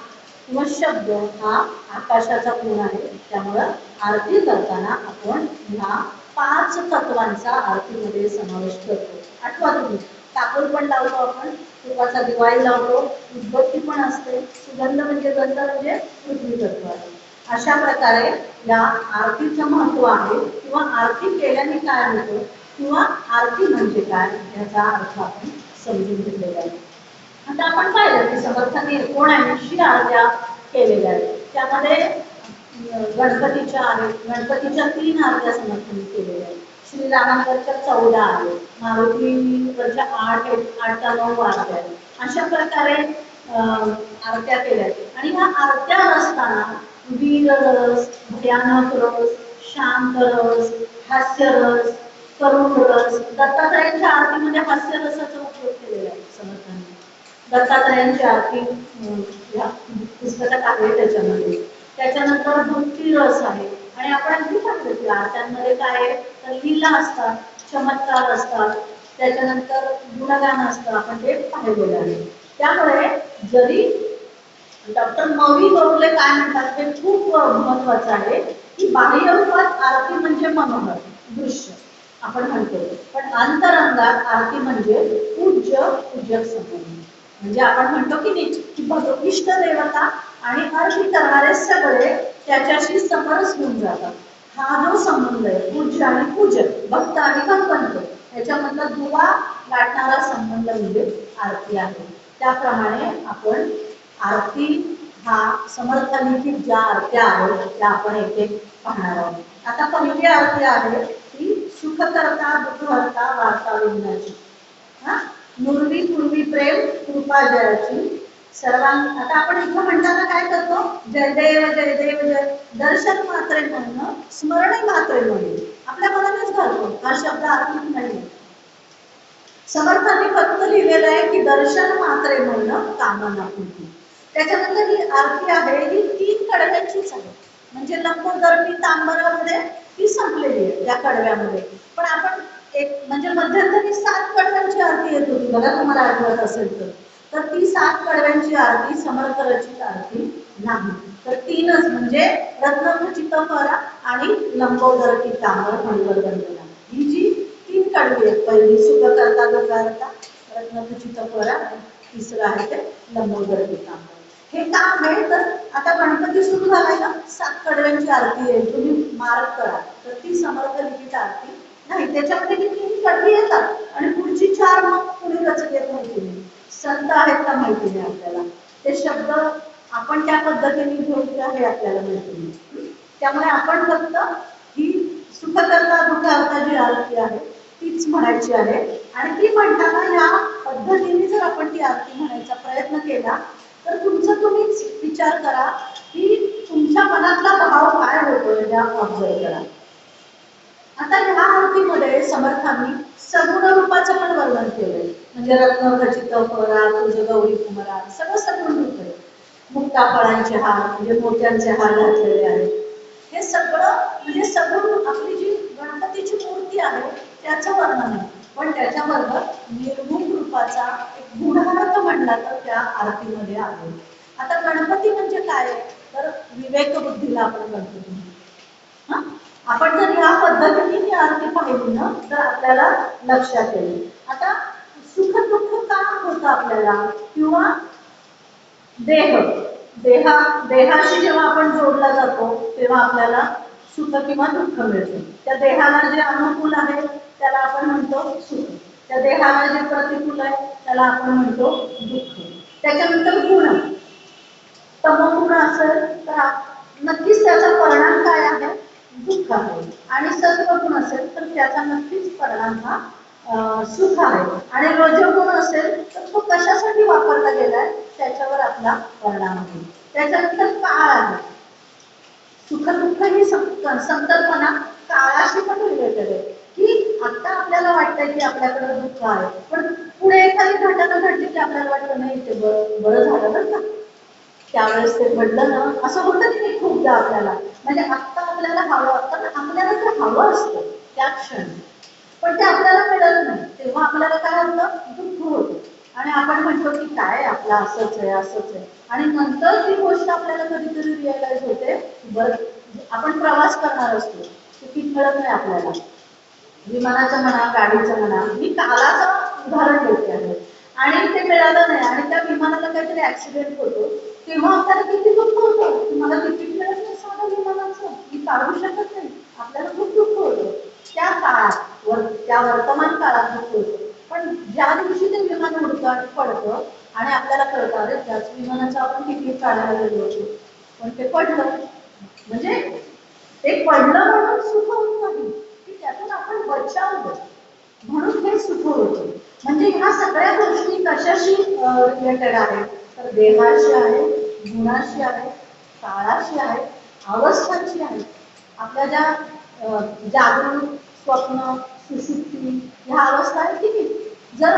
किंवा शब्द हा आकाशाचा गुण आहे, त्यामुळं आरती करताना आपण ह्या 5 तत्वांचा आरतीमध्ये समावेश करतो. आठवा तुम्ही, कापूर पण लावतो आपण, तुपाचा दिवाळी लावतो, उदबत्ती पण असते, सुगंध म्हणजे गंध म्हणजे पृथ्वी तत्व आहे. अशा प्रकारे या आरतीचं महत्व आहे, किंवा आरती केल्याने काय होतं, किंवा आरती म्हणजे काय याचा अर्थ आपण समजून घेतलेला आहे. आता आपण पाहिलं की समर्थांनी 79 आरत्या केलेल्या आहेत. त्यामध्ये गणपतीच्या आहेत, गणपतीच्या 3 आरत्या समर्थांनी केलेल्या आहेत, श्रीरामांवरच्या 14 आहेत, मारुतीवरच्या 8 का 9 आरत्या आहेत. अशा प्रकारे आरत्या केल्या आहेत. आणि ह्या आरत्या असताना वीर रस, भयानक रस, शांत रस, हास्य रस, करुण रस, दत्तात्रयांच्या आरतीमध्ये हास्य रसाचा उपयोग केलेला आहे समर्थांनी. दत्तात्रयांची आरती या पुस्तकात आहे त्याच्यामध्ये. त्याच्यानंतर भक्ती रस आहे, आणि आपण अगदी पाहिलं की आरत्यांमध्ये काय आहे, तर लीला असतात, चमत्कार असतात, त्याच्यानंतर गुणगान असतं, आपण ते पाहिलेलं आहे. त्यामुळे जरी डॉक्टर मवी गौरले काय म्हणतात ते खूप महत्वाचं आहे की बाह्य रूपात आरती म्हणजे मनोहर दृश्य आपण म्हणतो, पण अंतरंगात आरती म्हणजे पूज्य पूजक संबंध. म्हणजे आपण म्हणतो की नाही की इष्ट देवता आणि आरती करणारे सगळे त्याच्याशी समरस होऊन जातात. हा जो संबंध आहे पूज्य आणि पूजक, भक्त आणि भगवंत, त्याच्यामधला दुवा गाठणारा संबंध म्हणजे आरती आहे. त्याप्रमाणे आपण आरती हा समर्थलिखित ज्या आरत्या आहेत त्या आपण एक एक पाहणार आहोत. आता पहिली आरती आहे ती सुखकर्ता दुःखहर्ता वार्ता विघ्नाची. नुरवी पूर्वी प्रेम कृपा जयाची सर्वांनी. आता आपण इथं म्हणताना काय करतो, जय देव जय देव जय, दर्शन मात्रे म्हणणं, स्मरणे मात्रे म्हणणे, आपल्या मनानेच घालतो, हा शब्द आरतीत नाही. समर्थांनी फक्त लिहिलेलं आहे की दर्शन मात्रे म्हणणं कामना पूर्ती. त्याच्यानंतर ही आरती आहे ही 3 कडव्यांचीच आहे, म्हणजे लंबोदर्पी तांबरामध्ये ती संपलेली आहे त्या कडव्यामध्ये. पण आपण एक म्हणजे मध्यंतरी 7 कडव्यांची आरती येत होती बघा, तुम्हाला आठवत असेल तर ती 7 कडव्यांची आरती समर्थ रचित आरती नाही, तर 3च म्हणजे रत्नखचित फरा आणि लंबोदर्पी तांबर मणिवर वंदना, ही जी 3 कडवी आहेत. पहिली सुखकर्ता दुःखहर्ता, रत्नखचित फरा, तिसरं आहे ते लंबोदर्पी तांबर. हे का आहे तर आता गणपती सुरू झालाय ना, 7 कडव्यांची आरती आहे, तुम्ही मार्क करा, तर ती समर्थ लिखित आरती नाही. त्याच्यामध्ये ही 3 कडवी येतात आणि पुढची 4 मग पुढे रचलेत माहिती नाही, संत आहेत का माहिती नाही आपल्याला, ते शब्द आपण त्या पद्धतीने घेऊन हे आपल्याला माहिती नाही. त्यामुळे आपण फक्त ही सुखकर्ता दुःखहर्ता जी आरती आहे तीच म्हणायची आहे. आणि ती म्हणताना ह्या पद्धतीने जर आपण ती आरती म्हणायचा प्रयत्न केला तर तुमचं तुम्हीच विचार करा की तुमच्या मनातला भाव काय होतो, या ऑब्झर्व करा. आता ह्या आरतीमध्ये समर्थांनी सगुण रूपाचं पण वर्णन केलंय. म्हणजे रत्न खचित फरा तुझ गौरी कुमरा, सगळं सगुण रूप आहे. मुक्ता फळांचे हार म्हणजे मोत्यांचे हार घातलेले आहेत. हे सगळं म्हणजे सगुण आपली जी गणपतीची मूर्ती आहे त्याचं वर्णन आहे. पण त्याच्याबरोबर निर्गुण रूपाचा एक गुणार्थ म्हणला तर त्या आरतीमध्ये आहे. आता गणपती म्हणजे काय, तर विवेक बुद्धीला आपण गणपती म्हणतो. आपण जर या पद्धतीने ही आरती पाहिली ना तर आपल्याला लक्षात येईल. आता सुख दुःख का होतं आपल्याला, किंवा देह देहाशी जेव्हा आपण जोडला जातो तेव्हा आपल्याला सुख किंवा दुःख मिळते. त्या देहाला जे अनुकूल आहे त्याला आपण म्हणतो सुख, त्या देहाला जे प्रतिकूल आहे त्याला आपण म्हणतो दुःख. त्याच्यानंतर गुण, तमोगुण असेल तर नक्कीच त्याचा परिणाम काय आहे, दुःख आहे. आणि सत्वगुण असेल तर त्याचा नक्कीच परिणाम हा सुख आहे. आणि रजोगुण असेल तर तो कशासाठी वापरला गेलाय त्याच्यावर आपला परिणाम आहे. त्याच्यानंतर काळ आहे. सुख दुःख ही संकल्पना काळाशी पण रिलेटेड आहे. की आता आपल्याला वाटतंय की आपल्याकडे दुःख आहे, पण पुढे एखादी घटना घडली की आपल्याला वाटतं नाही ते बरं झालं बरं का, त्यावेळेस ते घडलं ना, असं होतं की खूपदा आपल्याला. म्हणजे आत्ता आपल्याला हवं, तर आपल्याला ते हवं असतं त्या क्षणी, पण ते आपल्याला मिळत नाही. तेव्हा आपल्याला काय होतं, दुःख होतं. आणि आपण म्हणतो की काय आपलं असंच आहे असंच आहे. आणि नंतर ती गोष्ट आपल्याला कधीतरी रिअलाइज होते. बरं, आपण प्रवास करणार असतो, तिकीट मिळत नाही आपल्याला, विमानाचं म्हणा गाडीचं म्हणा, मी कालाचं उदाहरण देते आहे. आणि ते मिळालं नाही आणि त्या विमानाला काहीतरी ऍक्सिडेंट होतो, तेव्हा आपल्याला किती दुःख होतं की मला तिकीट मिळत नाही साधं विमानाचं, मी काढू शकत नाही. आपल्याला खूप दुःख होतं त्या काळात, त्या वर्तमान काळात दुःख होतं. पण ज्या दिवशी ते विमान उडतं आणि पडतं आणि आपल्याला कळतं अरे त्याच विमानाचं आपण तिकीट काढायला गेलो होतो पण ते पडलं, म्हणजे ते पडलं म्हणून सुख होत नाही, की त्यातून आपण बचावलं म्हणून हे सुख होतं. म्हणजे ह्या सगळ्या गोष्टी कशाशी रिलेटेड आहेत, तर देहाशी आहे, गुणाशी आहे, काळाशी आहे, अवस्थांशी आहे. आपल्या ज्या जागृत, स्वप्न, सुषुप्ती ह्या अवस्था आहेत की नाही. जर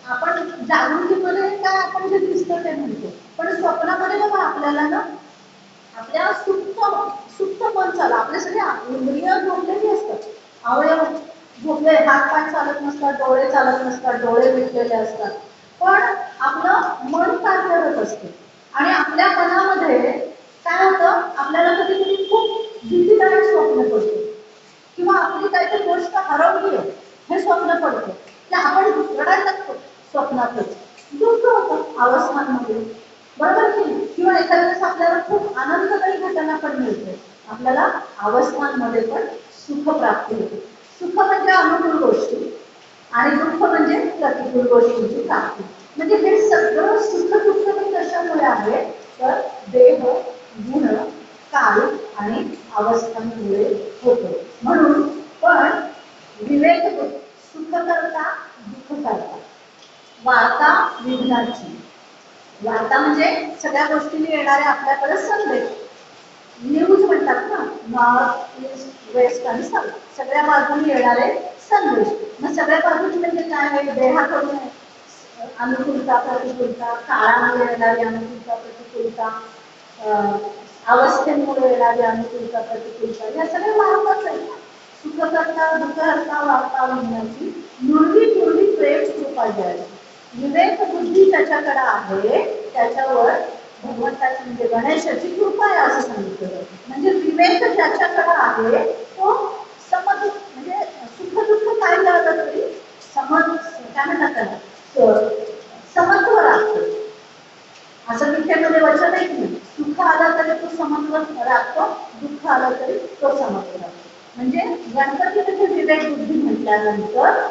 आपण जागृतीमध्ये काय आपण जे दिसतं ते म्हणतो, पण स्वप्नामध्ये बघा आपल्याला ना आपल्या सुप्त सुप्त मन चालू, आपले सगळे इंद्रिय झोपलेली असतात, अवयव झोपले, हात पाय चालत नसतात, डोळे चालत नसतात, डोळे मिटलेले असतात, पण आपलं मन कार्यरत असते. आणि आपल्या मनामध्ये काय होतं, आपल्याला कधी कधी खूप भीतीदायक स्वप्न पडतं, किंवा आपली काहीतरी गोष्ट हरवली आहे हे स्वप्न पडतं, की आपण रडायला लागतो स्वप्नातच, दुःख होतं अवस्थांमध्ये, बरोबर की. किंवा एखाद्या वेळेस आपल्याला खूप आनंददायी घटना पण मिळते, आपल्याला अवस्थांमध्ये पण सुख प्राप्ती होते. सुख म्हणजे अनुकूल गोष्टी आणि दुःख म्हणजे प्रतिकूल गोष्टींची प्राप्ती. म्हणजे हे सगळं सुख दुःख हे कशामुळे आहे, तर देह, गुण, काळ आणि अवस्थांमुळे होतो. म्हणून पण विवेक सुख करता दुःख करता, वार्ता विघ्नाची. वार्ता म्हणजे सगळ्या गोष्टींनी येणारे आपल्याकडे संदेश, न्यूज म्हणतात ना, नॉर्थ ईस्ट वेस्ट आणि साऊथ सगळ्या बाजूने येणारे संदेश. मग सगळ्या बाजूने म्हणजे काय आहे, देहाकडून अनुकूलता प्रतिकूलता, काळामुळे येणारी अनुकूलता प्रतिकूलता, अवस्थेमुळे येणारी अनुकूलता प्रतिकूलता, या सगळ्या वार्ताच आहेत. सुखकर्ता दुःखहर्ता वार्ता विघ्नाची, नुरवी पूर्वी प्रेम कृपा द्यायची. विवेक बुद्धी त्याच्याकडे आहे, त्याच्यावर भगवंताची म्हणजे गणेशाची कृपा आहे असं सांगितलं जातं. म्हणजे विवेक ज्याच्याकडे आहे तो समज, म्हणजे सुख दुःख काय झालं तरी समज, काय म्हणतात त्याला, समत्व राखतो. असं गीतेमध्ये वचन आहे की सुख आलं तरी तो समत्व राखतो, दुःख आलं तरी तो समत्व राखतो. म्हणजे गणपती म्हणजे विवेक बुद्धी म्हटल्यानंतर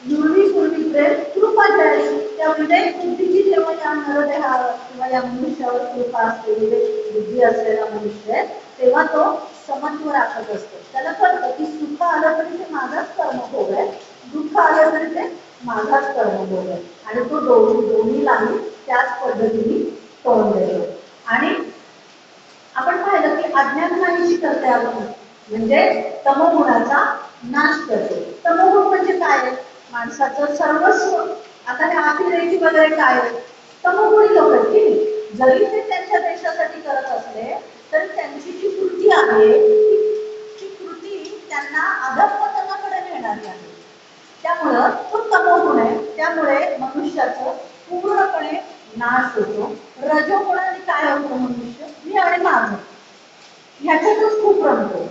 नुरवी पूर्वी प्रेम कृपा द्यायची. त्या विवेक बुद्धीची जेव्हा या नरदेहावर किंवा या मनुष्यावर कृपा असते, विवेक बुद्धी असलेला मनुष्य, तेव्हा तो समत्व राखत असतो. त्याला कळतं की सुख आलं तरी ते माझाच कर्मभोग आहे, दुःख आलं तरी ते माझाच कर्मभोग आहे, आणि तो दोन्हीलाही त्याच पद्धतीने तोंड देतो. आणि आपण पाहिलं की अज्ञान नाहीशी करते आपण, म्हणजे तमोगुणाचा नाश करतो. तमोगुण म्हणजे काय? माणसाचं सर्वस्व. आता हे अतिरेकी वगैरे काय? तमोगुणी लोक आहेत की नाही? जरी ते त्यांच्या देशासाठी करत असले तरी त्यांची जी कृती आहे ती कृती त्यांना अधःपतनाकडे नेणारी आहे. त्यामुळं तो तमोगुण आहे. त्यामुळे मनुष्याचं पूर्णपणे नाश होतो. रजोगुणाने काय होतं? मनुष्य मी आणि माझं ह्याच्यातच खूप रमतो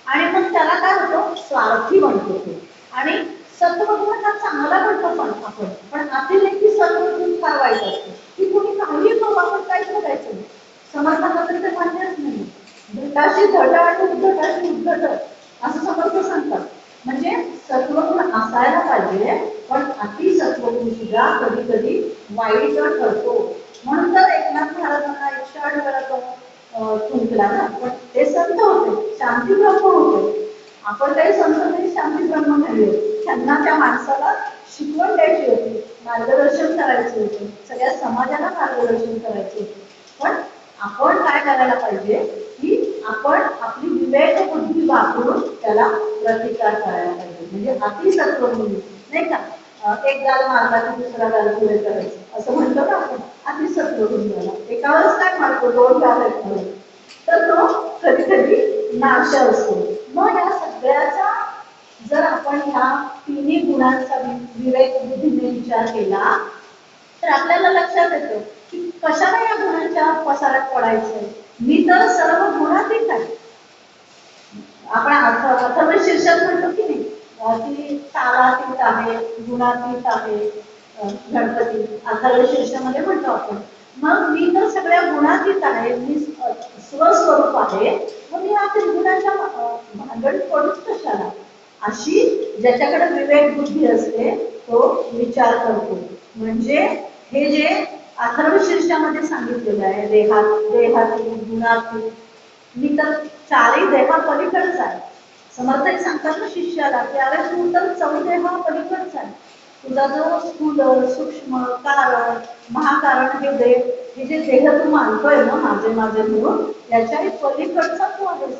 आणि मग त्याला काय होतं? स्वार्थी बनतो तो. आणि सत्वगुण हा चांगला म्हणतो पण अतिरेकी सत्वगुण फार वाईट असतो. की कोणी काही करू आपण काहीच बघायचं नाही. समर्थांना तर ते मान्यच नाही. धटाशी धट आणि उद्धटाशी उद्धट असं समर्थ सांगतात. म्हणजे सत्वगुण असायला पाहिजे पण अति सत्वगुण सुद्धा कधी कधी वाईट ठरतो. म्हणून तर एकनाथ महाराजांना 108 वेळा तुंकला ना, पण ते संत होते, शांती ब्रह्म होते. आपण काही संत नाही, शांती ब्रह्म नाही. त्यांना त्या माणसाला शिकवण द्यायची होती, मार्गदर्शन करायचे होते, सगळ्या समाजाला मार्गदर्शन करायचे होते. पण आपण काय करायला पाहिजे की आपण आपली विवेक बुद्धी वापरून त्याला प्रतिकार करायला पाहिजे. म्हणजे अतिसत्व नाही का? एक गाल मारला की दुसरा गाल पुढे करायचं असं म्हणतो ना आपण. अतिसत्व होऊन झाला, एकावरच काय मारतो, दोन गाल आहेत तर तो कधी कधी नाश असतो. मग या सगळ्याचा जर आपण ह्या तिन्ही गुणांचा विवेक बुद्धीने विचार केला तर आपल्याला लक्षात येतं की कशाला या गुणांच्या पसारात पडायचंय. मी तर सर्व गुणातीत आहे. आपण अथर्व शीर्षक म्हणतो की नाही की कालातीत आहे, गुणातीत आहे. गणपती अथर्व शीर्षामध्ये म्हणतो आपण. मग मी तर सगळ्या गुणातीत आहे, मी स्वस्वरूप आहे. मग मी या गुणाच्या भांडणीत पडूच कशाला? अशी ज्याच्याकडे विवेक बुद्धी असते तो विचार करतो. म्हणजे हे जे अथर्व शीर्षामध्ये सांगितलेलं आहे, देहातील गुणातील मी तर चारही देहा पलीकडचा आहे. समर्थ सांगतात ना शिष्याला की अरे तू तर चौदेहा पलीकडचा आहे. तुझा जो स्थूल, सूक्ष्म, कारण, महाकारण हे जे देह तू मानतोय ना माझे माझे म्हणून, याच्याही पलीकडचा तू आहेस.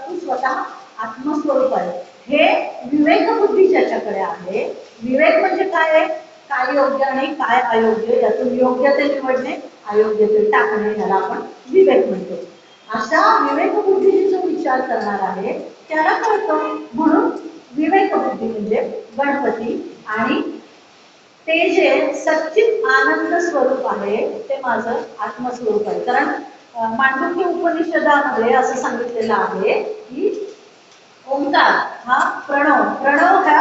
तू स्वतः आत्मस्वरूप आहे. हे विवेक बुद्धी ज्याच्याकडे आहे. विवेक म्हणजे काय आहे? काय योग्य आणि काय अयोग्य यातून योग्य ते निवडणे, अयोग्य ते टाकणे, याला आपण विवेक म्हणतो. अशा विवेक बुद्धीने जो विचार करणार आहे त्याला कळतो. म्हणून विवेक बुद्धी म्हणजे गणपती. आणि ते जे सच्चित आनंद स्वरूप आहे ते माझं आत्मस्वरूप आहे. कारण मांडुक्य उपनिषदामध्ये असं सांगितलेलं आहे की ओंकार हा प्रणव हा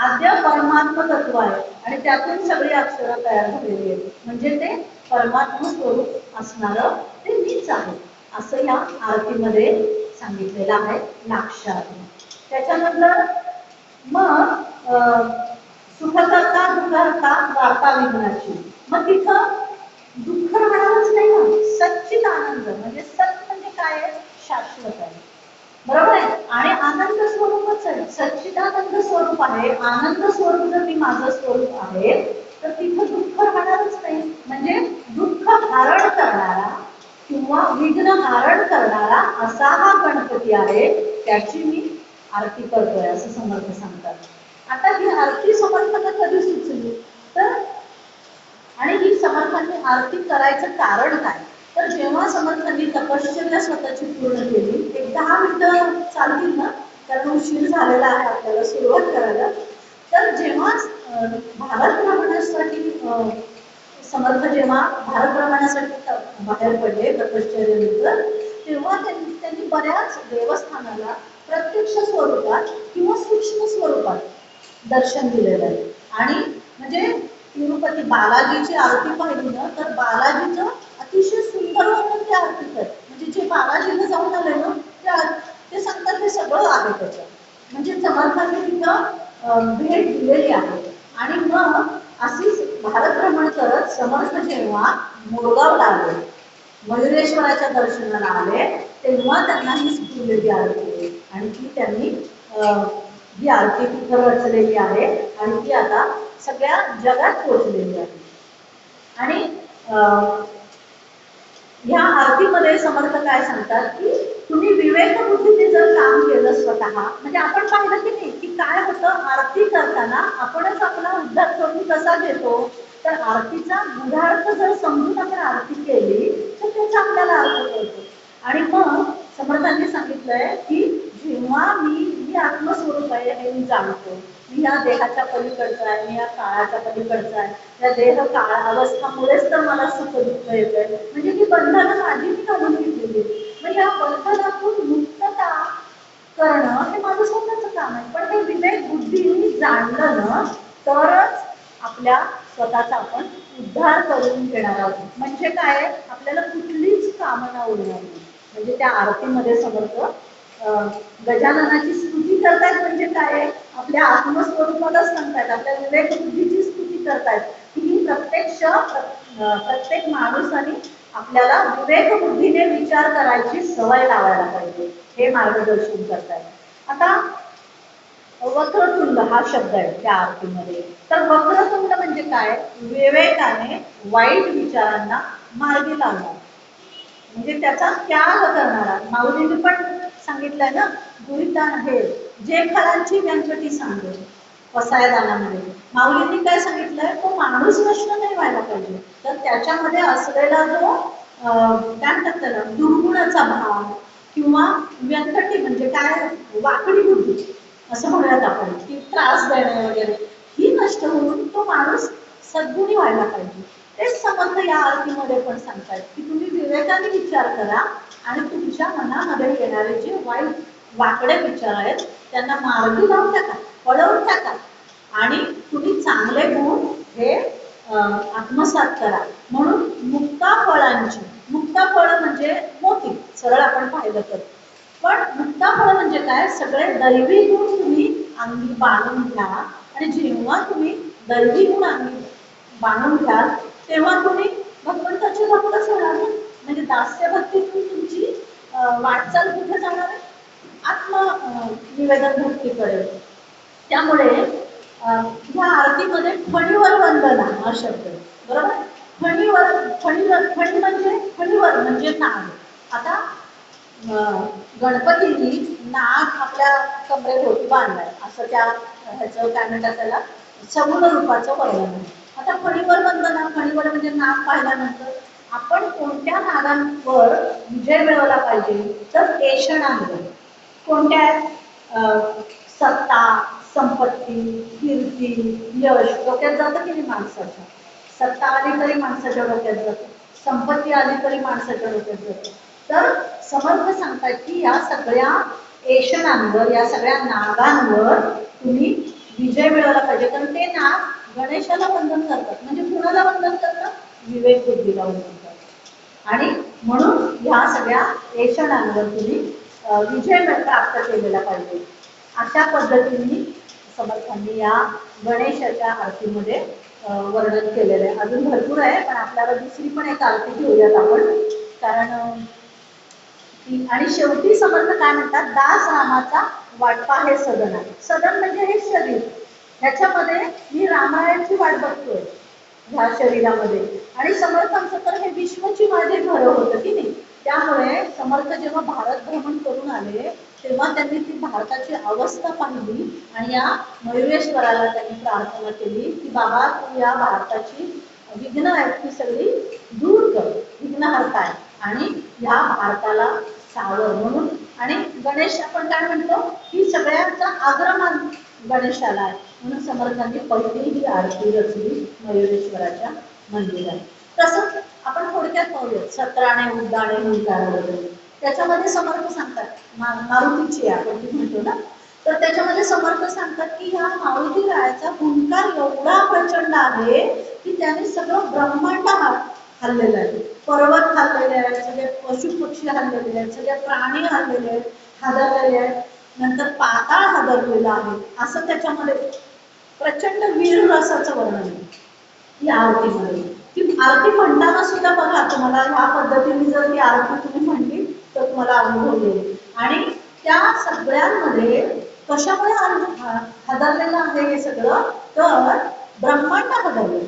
आद्य परमात्म तत्व आहे आणि त्यातून सगळी अक्षरं तयार झालेली आहेत. म्हणजे ते परमात्म स्वरूप असणारं ते मीच आहे असं या आरतीमध्ये सांगितलेलं आहे. लक्षात. त्याच्यानंतर मग सुखकर्ता दुःखहर्ता वार्ता विघ्नाची. मग तिथं दुःख राहणारच नाही ना. सच्चित आनंद म्हणजे सत म्हणजे काय आहे? शाश्वत आहे. बरोबर आहे. आणि आनंद स्वरूपच आहे, सच्चिदानंद स्वरूप आहे. आनंद स्वरूप जर मी माझं स्वरूप आहे तर तिथं दुःख राहणारच नाही. म्हणजे दुःख हरण करणारा किंवा विघ्न हरण करणारा असा हा गणपती आहे. त्याची मी आरती करतोय असं समर्थ सांगतात. आता ही आरती समर्थांना कधी सुचली तर, आणि ही समर्थांनी आरती करायचं कारण काय? तर जेव्हा समर्थांनी तपश्चर्या स्वतःची पूर्ण केली, एक 10 मिनिटं चालतील ना, कारण उशीर झालेला आहे आपल्याला सुरुवात करायला. तर जेव्हा भारत भ्रमणासाठी समर्थ जेव्हा भारत भ्रमणासाठी बाहेर पडले तपश्चर्येनंतर, तेव्हा त्यांनी बऱ्याच देवस्थानाला प्रत्यक्ष स्वरूपात किंवा सूक्ष्म स्वरूपात दर्शन दिलेलं आहे. आणि म्हणजे तिरुपती बालाजीची आरती पाहिली ना तर बालाजीचं अतिशय सुंदर वर्णन त्या आरतीत आहे. म्हणजे जे बालाजीला जाऊन आले ना ते सांगतात ते सगळं आहे त्याच्यात. म्हणजे समर्थांनी तिथं भेट दिलेली आहे. आणि मग अशीच भारत भ्रमण करत समर्थ जेव्हा मुळगावला आले, मयुरेश्वराच्या दर्शनाला आले, तेव्हा त्यांना ही स्फुरलेली आरती आणि ती त्यांनी ही आरती तिथं रचलेली आहे आणि ती आता सगळ्या जगात पोहोचलेली आहे. आणि ह्या आरतीमध्ये समर्थ काय सांगतात की तुम्ही विवेक बुद्धीने जर काम केलं स्वतः, म्हणजे आपण पाहिलं की नाही की काय होतं, आरती करताना आपणच आपला उद्धार करून कसा घेतो, तर आरतीचा गुढार्थ जर समजून आपण आरती केली तर त्याचा आपल्याला अर्थ कळतो. आणि मग समर्थांनी सांगितलंय की जेव्हा मी आत्मस्वरूप आहे हे मी जाणतो, मी या देहाच्या पलीकडचा आहे, मी या काळाच्या पलीकडचा आहे, या देह काळ अवस्थामुळेच तर मला सुख दुःख येत आहे, म्हणजे ती बंधनं माझी मी काढून घेतलेली. मग या बंधनातून मुक्तता करणं हे माझं स्वतःचं काम आहे. पण हे विवेक बुद्धीने जाणलं ना तरच आपल्या स्वतःचा आपण उद्धार करून घेणार आहोत. म्हणजे काय, आपल्याला कुठलीच कामना उरणार नाही. म्हणजे त्या आरतीमध्ये समर्थ गजाननाची स्तुती करतायत, म्हणजे काय, आपल्या आत्मस्वरूपालाच सांगतायत, आपल्या विवेक बुद्धीची स्तुती करतायत की ही प्रत्येक माणूसाने आपल्याला विवेक बुद्धीने विचार करायची सवय लावायला पाहिजे, हे मार्गदर्शन करतायत. आता वक्रतुंड हा शब्द आहे त्या आरतीमध्ये. तर वक्रतुंड म्हणजे काय, विवेकाने वाईट विचारांना मार्गी लावणार, म्हणजे त्याचा त्याग करणारा. माऊलीने पण सांगितलंय ना, दुरिता आहे जे फळांची व्यंकटी सांगे पसायदानामध्ये. माऊलींनी काय सांगितलंय, तो माणूस नष्ट नाही व्हायला पाहिजे, तर त्याच्यामध्ये असलेला जो काय म्हणतात त्याला, दुर्गुणाचा भाव किंवा व्यंकटी म्हणजे काय, वाकडी बुद्धी असं म्हणूयात आपण, की त्रास देणे वगैरे, ही नष्ट होऊन तो माणूस सद्गुणी व्हायला पाहिजे. तेच समर्थ या आरतीमध्ये पण सांगतात की तुम्ही विवेकाने विचार करा आणि तुमच्या मनामध्ये येणारे जे वाईट वाकडे विचार आहेत त्यांना मार्गी लावून टाका, पळवून टाका, आणि तुम्ही चांगले गुण हे आत्मसात करा. म्हणून मुक्ता फळांची, मुक्ता फळ म्हणजे मोठी, सरळ आपण पाहिलं तर, पण मुक्ता फळ म्हणजे काय, सगळे दैवी गुण तुम्ही अंगी बांधून घ्या. आणि जेव्हा तुम्ही दैवी गुण अंगी बांधून घ्याल तेव्हा तुम्ही भगवंताची भक्तच होणार ना. म्हणजे दास्य भक्तीतून तुमची वाटचाल कुठे जाणार आहे, निवेदन भक्तीकडे. त्यामुळे या आरतीमध्ये फणीवर वंदना हा शब्द, बरोबर, फणी म्हणजे फणीवर म्हणजे नाग. आता गणपतींनी नाग आपल्या कमरेभोवती बांधलाय, असं त्या ह्याचं काय म्हणतात त्याला, सगुण रूपाचं वर्णन आहे. आता फणीवर वंदना, फणीवर म्हणजे नाग पाहिल्यानंतर आपण कोणत्या नागांवर विजय मिळवला पाहिजे, तर ऐशणांवर. कोणत्या, सत्ता, संपत्ती, कीर्ती, यश डोक्यात जातं की नाही माणसाच्या. सत्ता आली तरी माणसाच्या डोक्यात जातं, संपत्ती आली तरी माणसाच्या डोक्यात जातं. तर समर्थ सांगतात की या सगळ्या ऐशणांवर, या सगळ्या नागांवर तुम्ही विजय मिळवला पाहिजे. कारण ते नाग गणेशाला वंदन करतात, म्हणजे कुणाला वंदन करतात, विवेक बुद्धीला वंदन करतात. आणि म्हणून ह्या सगळ्या ऐशणांवर तुम्ही विजय प्राप्त केलेला पाहिजे. अशा पद्धतीने समर्थांनी या गणेशाच्या आरतीमध्ये वर्णन केलेलं आहे. अजून भरपूर आहे, पण आपल्याला दुसरी पण एक आरती घेऊयात आपण, कारण आणि शेवटी समर्थ काय म्हणतात, दास रामाचा वाटपा हे सदन आहे. सदन म्हणजे हे शरीर, ह्याच्यामध्ये मी रामायणाची वाट बघतोय ह्या शरीरामध्ये. आणि समर्थांचं तर हे विश्वची माझे घर होतं की नाही. त्यामुळे समर्थ जेव्हा भारत भ्रमण करून आले तेव्हा त्यांनी ती भारताची अवस्था पाहिली आणि या मयुरेश्वराला त्यांनी प्रार्थना केली की बाबा तू या भारताची विघ्न आहेत ती सगळी दूर कर, विघ्नहर्ता आणि या भारताला सावर म्हणून. आणि गणेश आपण काय म्हणतो की सगळ्यांचा आग्रमान गणेशाला आहे, म्हणून समर्थांनी पहिली ही आरती रचली मयुरेश्वराच्या मंदिरात. तसंच आपण थोडक्यात पाहूयात, सत्राणे उड्डाणे हुंकार वगैरे. त्याच्यामध्ये समर्थ सांगतात मारुतीची आपण जी म्हणतो ना, तर त्याच्यामध्ये समर्थ सांगतात की ह्या मारुती रायाचा हुंकार एवढा प्रचंड आहे की त्याने सगळं ब्रह्मांड हल्लेलं आहे. पर्वत हल्लेले आहेत, सगळे पशु पक्षी हल्लेले आहेत, सगळे प्राणी हल्लेले आहेत, हादरलेले आहेत, नंतर पाताळ हादरलेला आहे. असं त्याच्यामध्ये प्रचंड वीर रसाचं वर्णन आहे या आरतीमध्ये. ती आरती म्हणताना सुद्धा बघा, तुम्हाला ह्या पद्धतीने जर ती आरती तुम्ही म्हणली तर तुम्हाला अनुभव येईल. आणि त्या सगळ्यांमध्ये कशामुळे हादरलेलं आहे हे सगळं, तर ब्रह्मांड हादरले,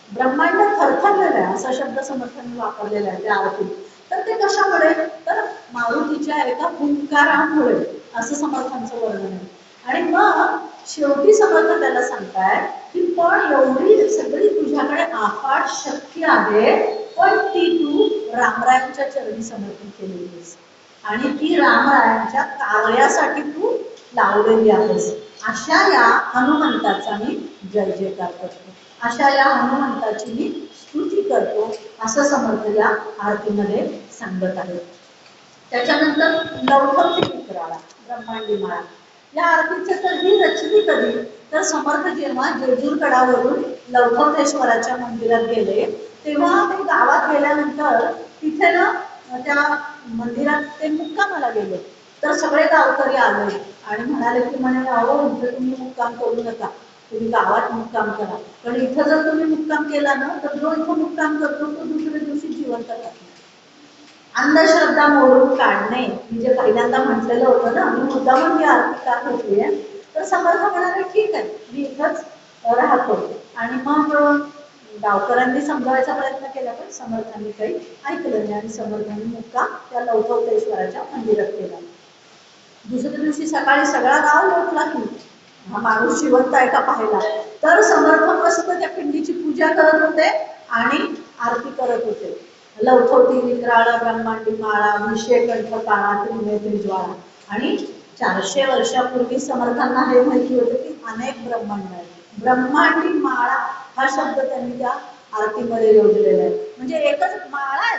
ब्रह्मांड थरथरलेलं आहे असा शब्द समर्थांनी वापरलेला आहे त्या आरतीत. तर ते कशामुळे, तर मारुतीच्या एका हुंकारामुळे, असं समर्थांचं वर्णन आहे. आणि मग शेवटी समर्थ त्याला सांगताय की पण एवढी सगळी तुझ्याकडे अफाट शक्ती आहे, पण ती तू रामरायांच्या चरणी समर्पित केलेली आहेस आणि ती रामरायांच्या कार्यासाठी तू लावलेली आहेस. अशा या हनुमंताचा मी जय जयकार करतो, अशा या हनुमंताची मी स्तुती करतो, असं समर्थ या आरतीमध्ये सांगत आहेत. त्याच्यानंतर लवथवती विक्राळा ब्रह्मांडी माळा या आरतीचं तर ही रचली कधी, तर समर्थ जेव्हा जेजूरगडावरून लवथवतेश्वराच्या मंदिरात गेले, तेव्हा ते गावात गेल्यानंतर तिथे ना त्या मंदिरात ते मुक्कामाला गेले. तर सगळे गावकरी आले आणि म्हणाले की म्हणे अहो इथे तुम्ही मुक्काम करू नका, तुम्ही गावात मुक्काम करा, पण इथं जर तुम्ही मुक्काम केला ना तर जो इथं मुक्काम करतो तो दुसऱ्या दिवशी जिवंत राहतो. अंधश्रद्धा मोडून काढणे, म्हणजे पहिल्यांदा म्हटलेलं होतं ना, मी मुद्दामून ही आरती का होतीये, तर समर्थ म्हणाले ठीक आहे मी इथंच राहतो. आणि मग गावकऱ्यांनी समजावायचा प्रयत्न केला पण समर्थांनी काही ऐकलं नाही आणि समर्थांनी मुक्काम त्या लवथवतेश्वराच्या मंदिरात केला. दुसऱ्या दिवशी सकाळी सगळा गाव लोटला की हा माणूस जिवंत आहे का पाहायला. तर समर्थ मस्त त्या पिंडीची पूजा करत होते आणि आरती करत होते. लवथवती विक्राळ ब्रह्मांडी माळा विषय कंठ काळा त्रिनेत्री ज्वाळा. आणि 400 वर्षापूर्वी समर्थांना हे माहिती होतं की अनेक ब्रह्मांड आहेत. ब्रह्मांडी माळा हा शब्द त्यांनी त्या आरतीमध्ये योजलेला आहे. म्हणजे एकच माळा आहे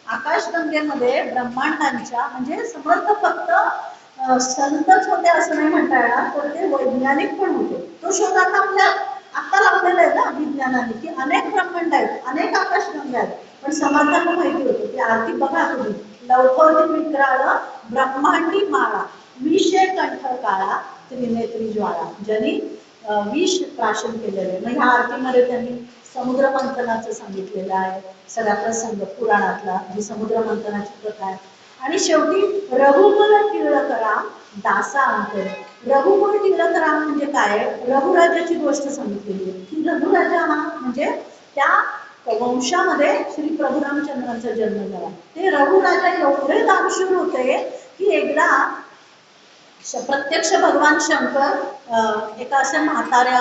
आकाशगंगेमध्ये ब्रह्मांडांच्या. म्हणजे समर्थ फक्त संतच होते असं नाही म्हणता येणार, तर ते वैज्ञानिक पण होते. तो शोध आता लावलेला आहे ना विज्ञानाने की अनेक ब्रह्मांड आहेत, अनेक आकाशगंगा आहेत. पण समर्थांना माहिती होतं की आरती बघा तुम्ही, लवथवती विक्राळ ब्रह्मांडी माळा विषय कंठ काळा त्रिनेत्री ज्वाळा, ज्यांनी विष प्राशन केलेलं आहे. मग ह्या आरतीमध्ये त्यांनी समुद्र मंथनाचं सांगितलेलं आहे, सगळा प्रसंग पुराणातला जी समुद्र मंथनाची कथा आहे. आणि शेवटी रघुकुल टिळकराम दासा अंतर. रघुकुल टिळकराम म्हणजे काय, रघुराजाची गोष्ट सांगितलेली आहे की रघुराजा हा म्हणजे त्या वंशामध्ये श्री प्रभू रामचंद्रांचा जन्म झाला. ते रघुराजा एवढे दानशूर होते की एकदा प्रत्यक्ष भगवान शंकर एका अशा म्हाताऱ्या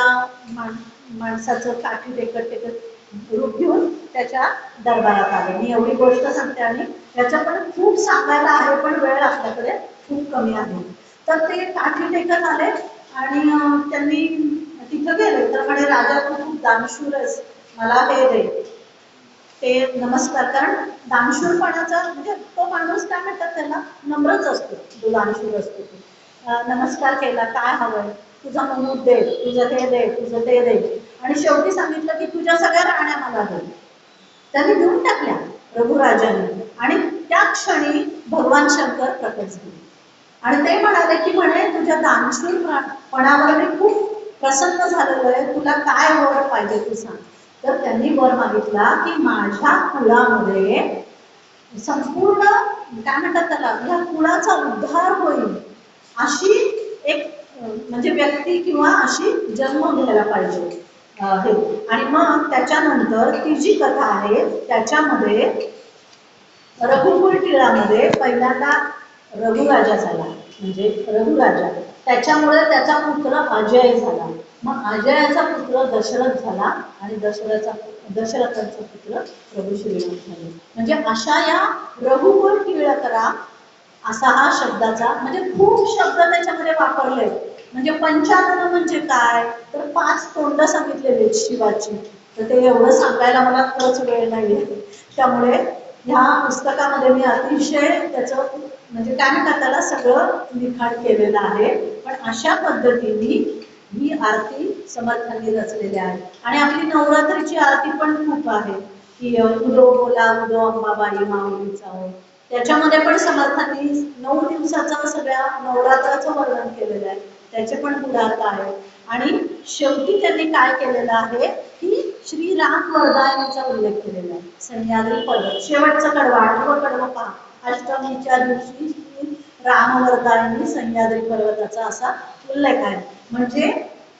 माणसाचं काठी टेकत टेकत रूप घेऊन त्याच्या दरबारात आले. मी एवढी गोष्ट सांगते आणि त्याच्या पण खूप सांगायला आहे पण वेळ आपल्याकडे खूप कमी आहे. तर ते काठी टेकत आले आणि त्यांनी तिथं गेले तर म्हणे राजा तू खूप दानशूर आहेस, मला हे दे. ते नमस्कार, कारण दानशूरपणाचा म्हणजे तो माणूस काय म्हणतात त्याला नम्रच असतो, जो दानशूर असतो तो. नमस्कार केला, काय हवंय, तुझा नमूद दे, तुझं हे दे, तुझं ते दे. आणि शेवटी सांगितलं की तुझ्या सगळ्या राण्या मला दे. त्यांनी देऊन टाकल्या रघुराजांनी आणि त्या क्षणी भगवान शंकर प्रकट झाले आणि ते म्हणाले की म्हणे तुझ्या दानशूरपणावर मी खूप प्रसन्न झालेलो आहे, तुला काय वर पाहिजे तू सांग. तर त्यांनी वर मागितला की माझ्या कुळामध्ये संपूर्ण काय म्हणतात त्याला, या कुळाचा उद्धार होईल अशी एक म्हणजे व्यक्ती किंवा अशी जन्म घ्यायला पाहिजे हे. आणि मग त्याच्यानंतर ती जी कथा आहे त्याच्यामध्ये रघुकुल टिळामध्ये पहिल्यांदा रघुराजा झाला, म्हणजे रघुराजा, त्याच्यामुळे त्याचा पुत्र अजय झाला. मग अजयाचा पुत्र दशरथ झाला आणि दशरथाचा पुत्र प्रभू श्रीराम झाले. म्हणजे अशा या रघुकुल टिळकरा असा हा शब्दाचा म्हणजे खूप शब्द त्याच्यामध्ये वापरले. म्हणजे पंचानन म्हणजे काय, तर 5 तोंड सांगितलेली शिवाची. तर ते एवढं सांगायला मला खरंच वेळ नाहीये, त्यामुळे ह्या पुस्तकामध्ये मी अतिशय त्याचं म्हणजे काय म्हणतात त्याला सगळं लिखाण केलेलं आहे. पण अशा पद्धतीने ही आरती समर्थांनी रचलेली आहे. आणि आपली नवरात्रीची आरती पण खूप आहे की उदो बोला उदो अंबाबाई माऊलीचा हो. त्याच्यामध्ये पण समर्थांनी 9 दिवसाचं सगळ्या नवरात्राचं वर्णन केलेलं आहे, त्याचे पण गुणार्थ आहे. आणि शेवटी त्यांनी काय केलेलं आहे की श्री राम वरदायनीचा उल्लेख केलेला आहे. सह्याद्री पर्वत शेवटचं कडवं 8वं कडवं पहा, अष्टमीच्या दिवशी श्री राम वरदायनी सह्याद्री पर्वताचा असा उल्लेख आहे. म्हणजे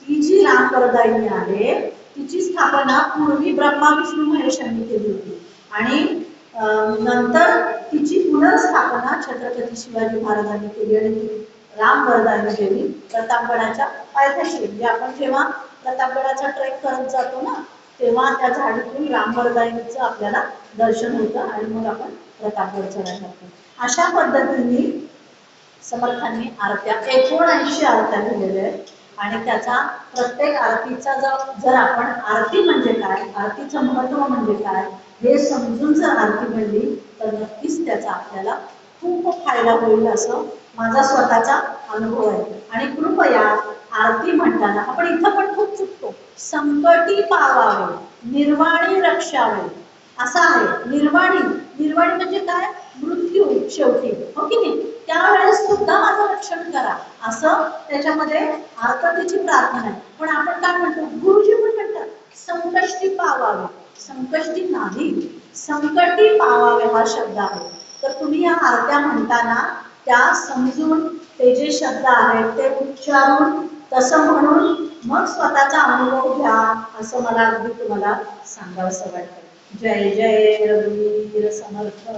ती जी राम वरदायनी आहे तिची स्थापना पूर्वी ब्रह्मा विष्णू महेश यांनी केली होती. आणि नंतर तिची पुनर्स्थापना छत्रपती शिवाजी महाराजांनी केली आणि ती रामवर्धांनी केली प्रतापगडाच्या पायथ्याशी. म्हणजे आपण जेव्हा प्रतापगडाचा ट्रेक करत जातो ना, तेव्हा त्या झाडीतून रामवर्धांचं आपल्याला दर्शन होतं आणि मग आपण प्रतापगड चढायला लागतो. अशा पद्धतीने समर्थांनी आरत्या 79 आरत्या लिहिलेल्या आहेत आणि त्याचा प्रत्येक आरतीचा जर आपण आरती म्हणजे काय, आरतीचं महत्व म्हणजे काय हे समजून जर आरती म्हणली तर नक्कीच त्याचा आपल्याला खूप फायदा होईल असं माझा स्वतःचा अनुभव आहे. आणि कृपया आरती म्हणताना आपण इथं पण खूप चुकतो. संकटी पावावे, निर्वाणी रक्षावे असं आहे. निर्वाणी, निर्वाणी म्हणजे काय, मृत्यू शेवटी, हो की नाही, त्यावेळेस सुद्धा माझं रक्षण करा असं त्याच्यामध्ये आरतीची प्रार्थना आहे. पण आपण काय म्हणतो, गुरुजी पण म्हणतात संकष्टी पावावे, संकष्टी नाही, संकटी पावावे हा शब्द आहे. तर तुम्ही या आरत्या म्हणताना त्या समजून ते जे शब्द आहेत ते उच्चारून तसं म्हणून मग स्वतःचा अनुभव घ्या असं मला अगदी तुम्हाला सांगावंसं वाटतं. जय जय रघुवीर समर्थ.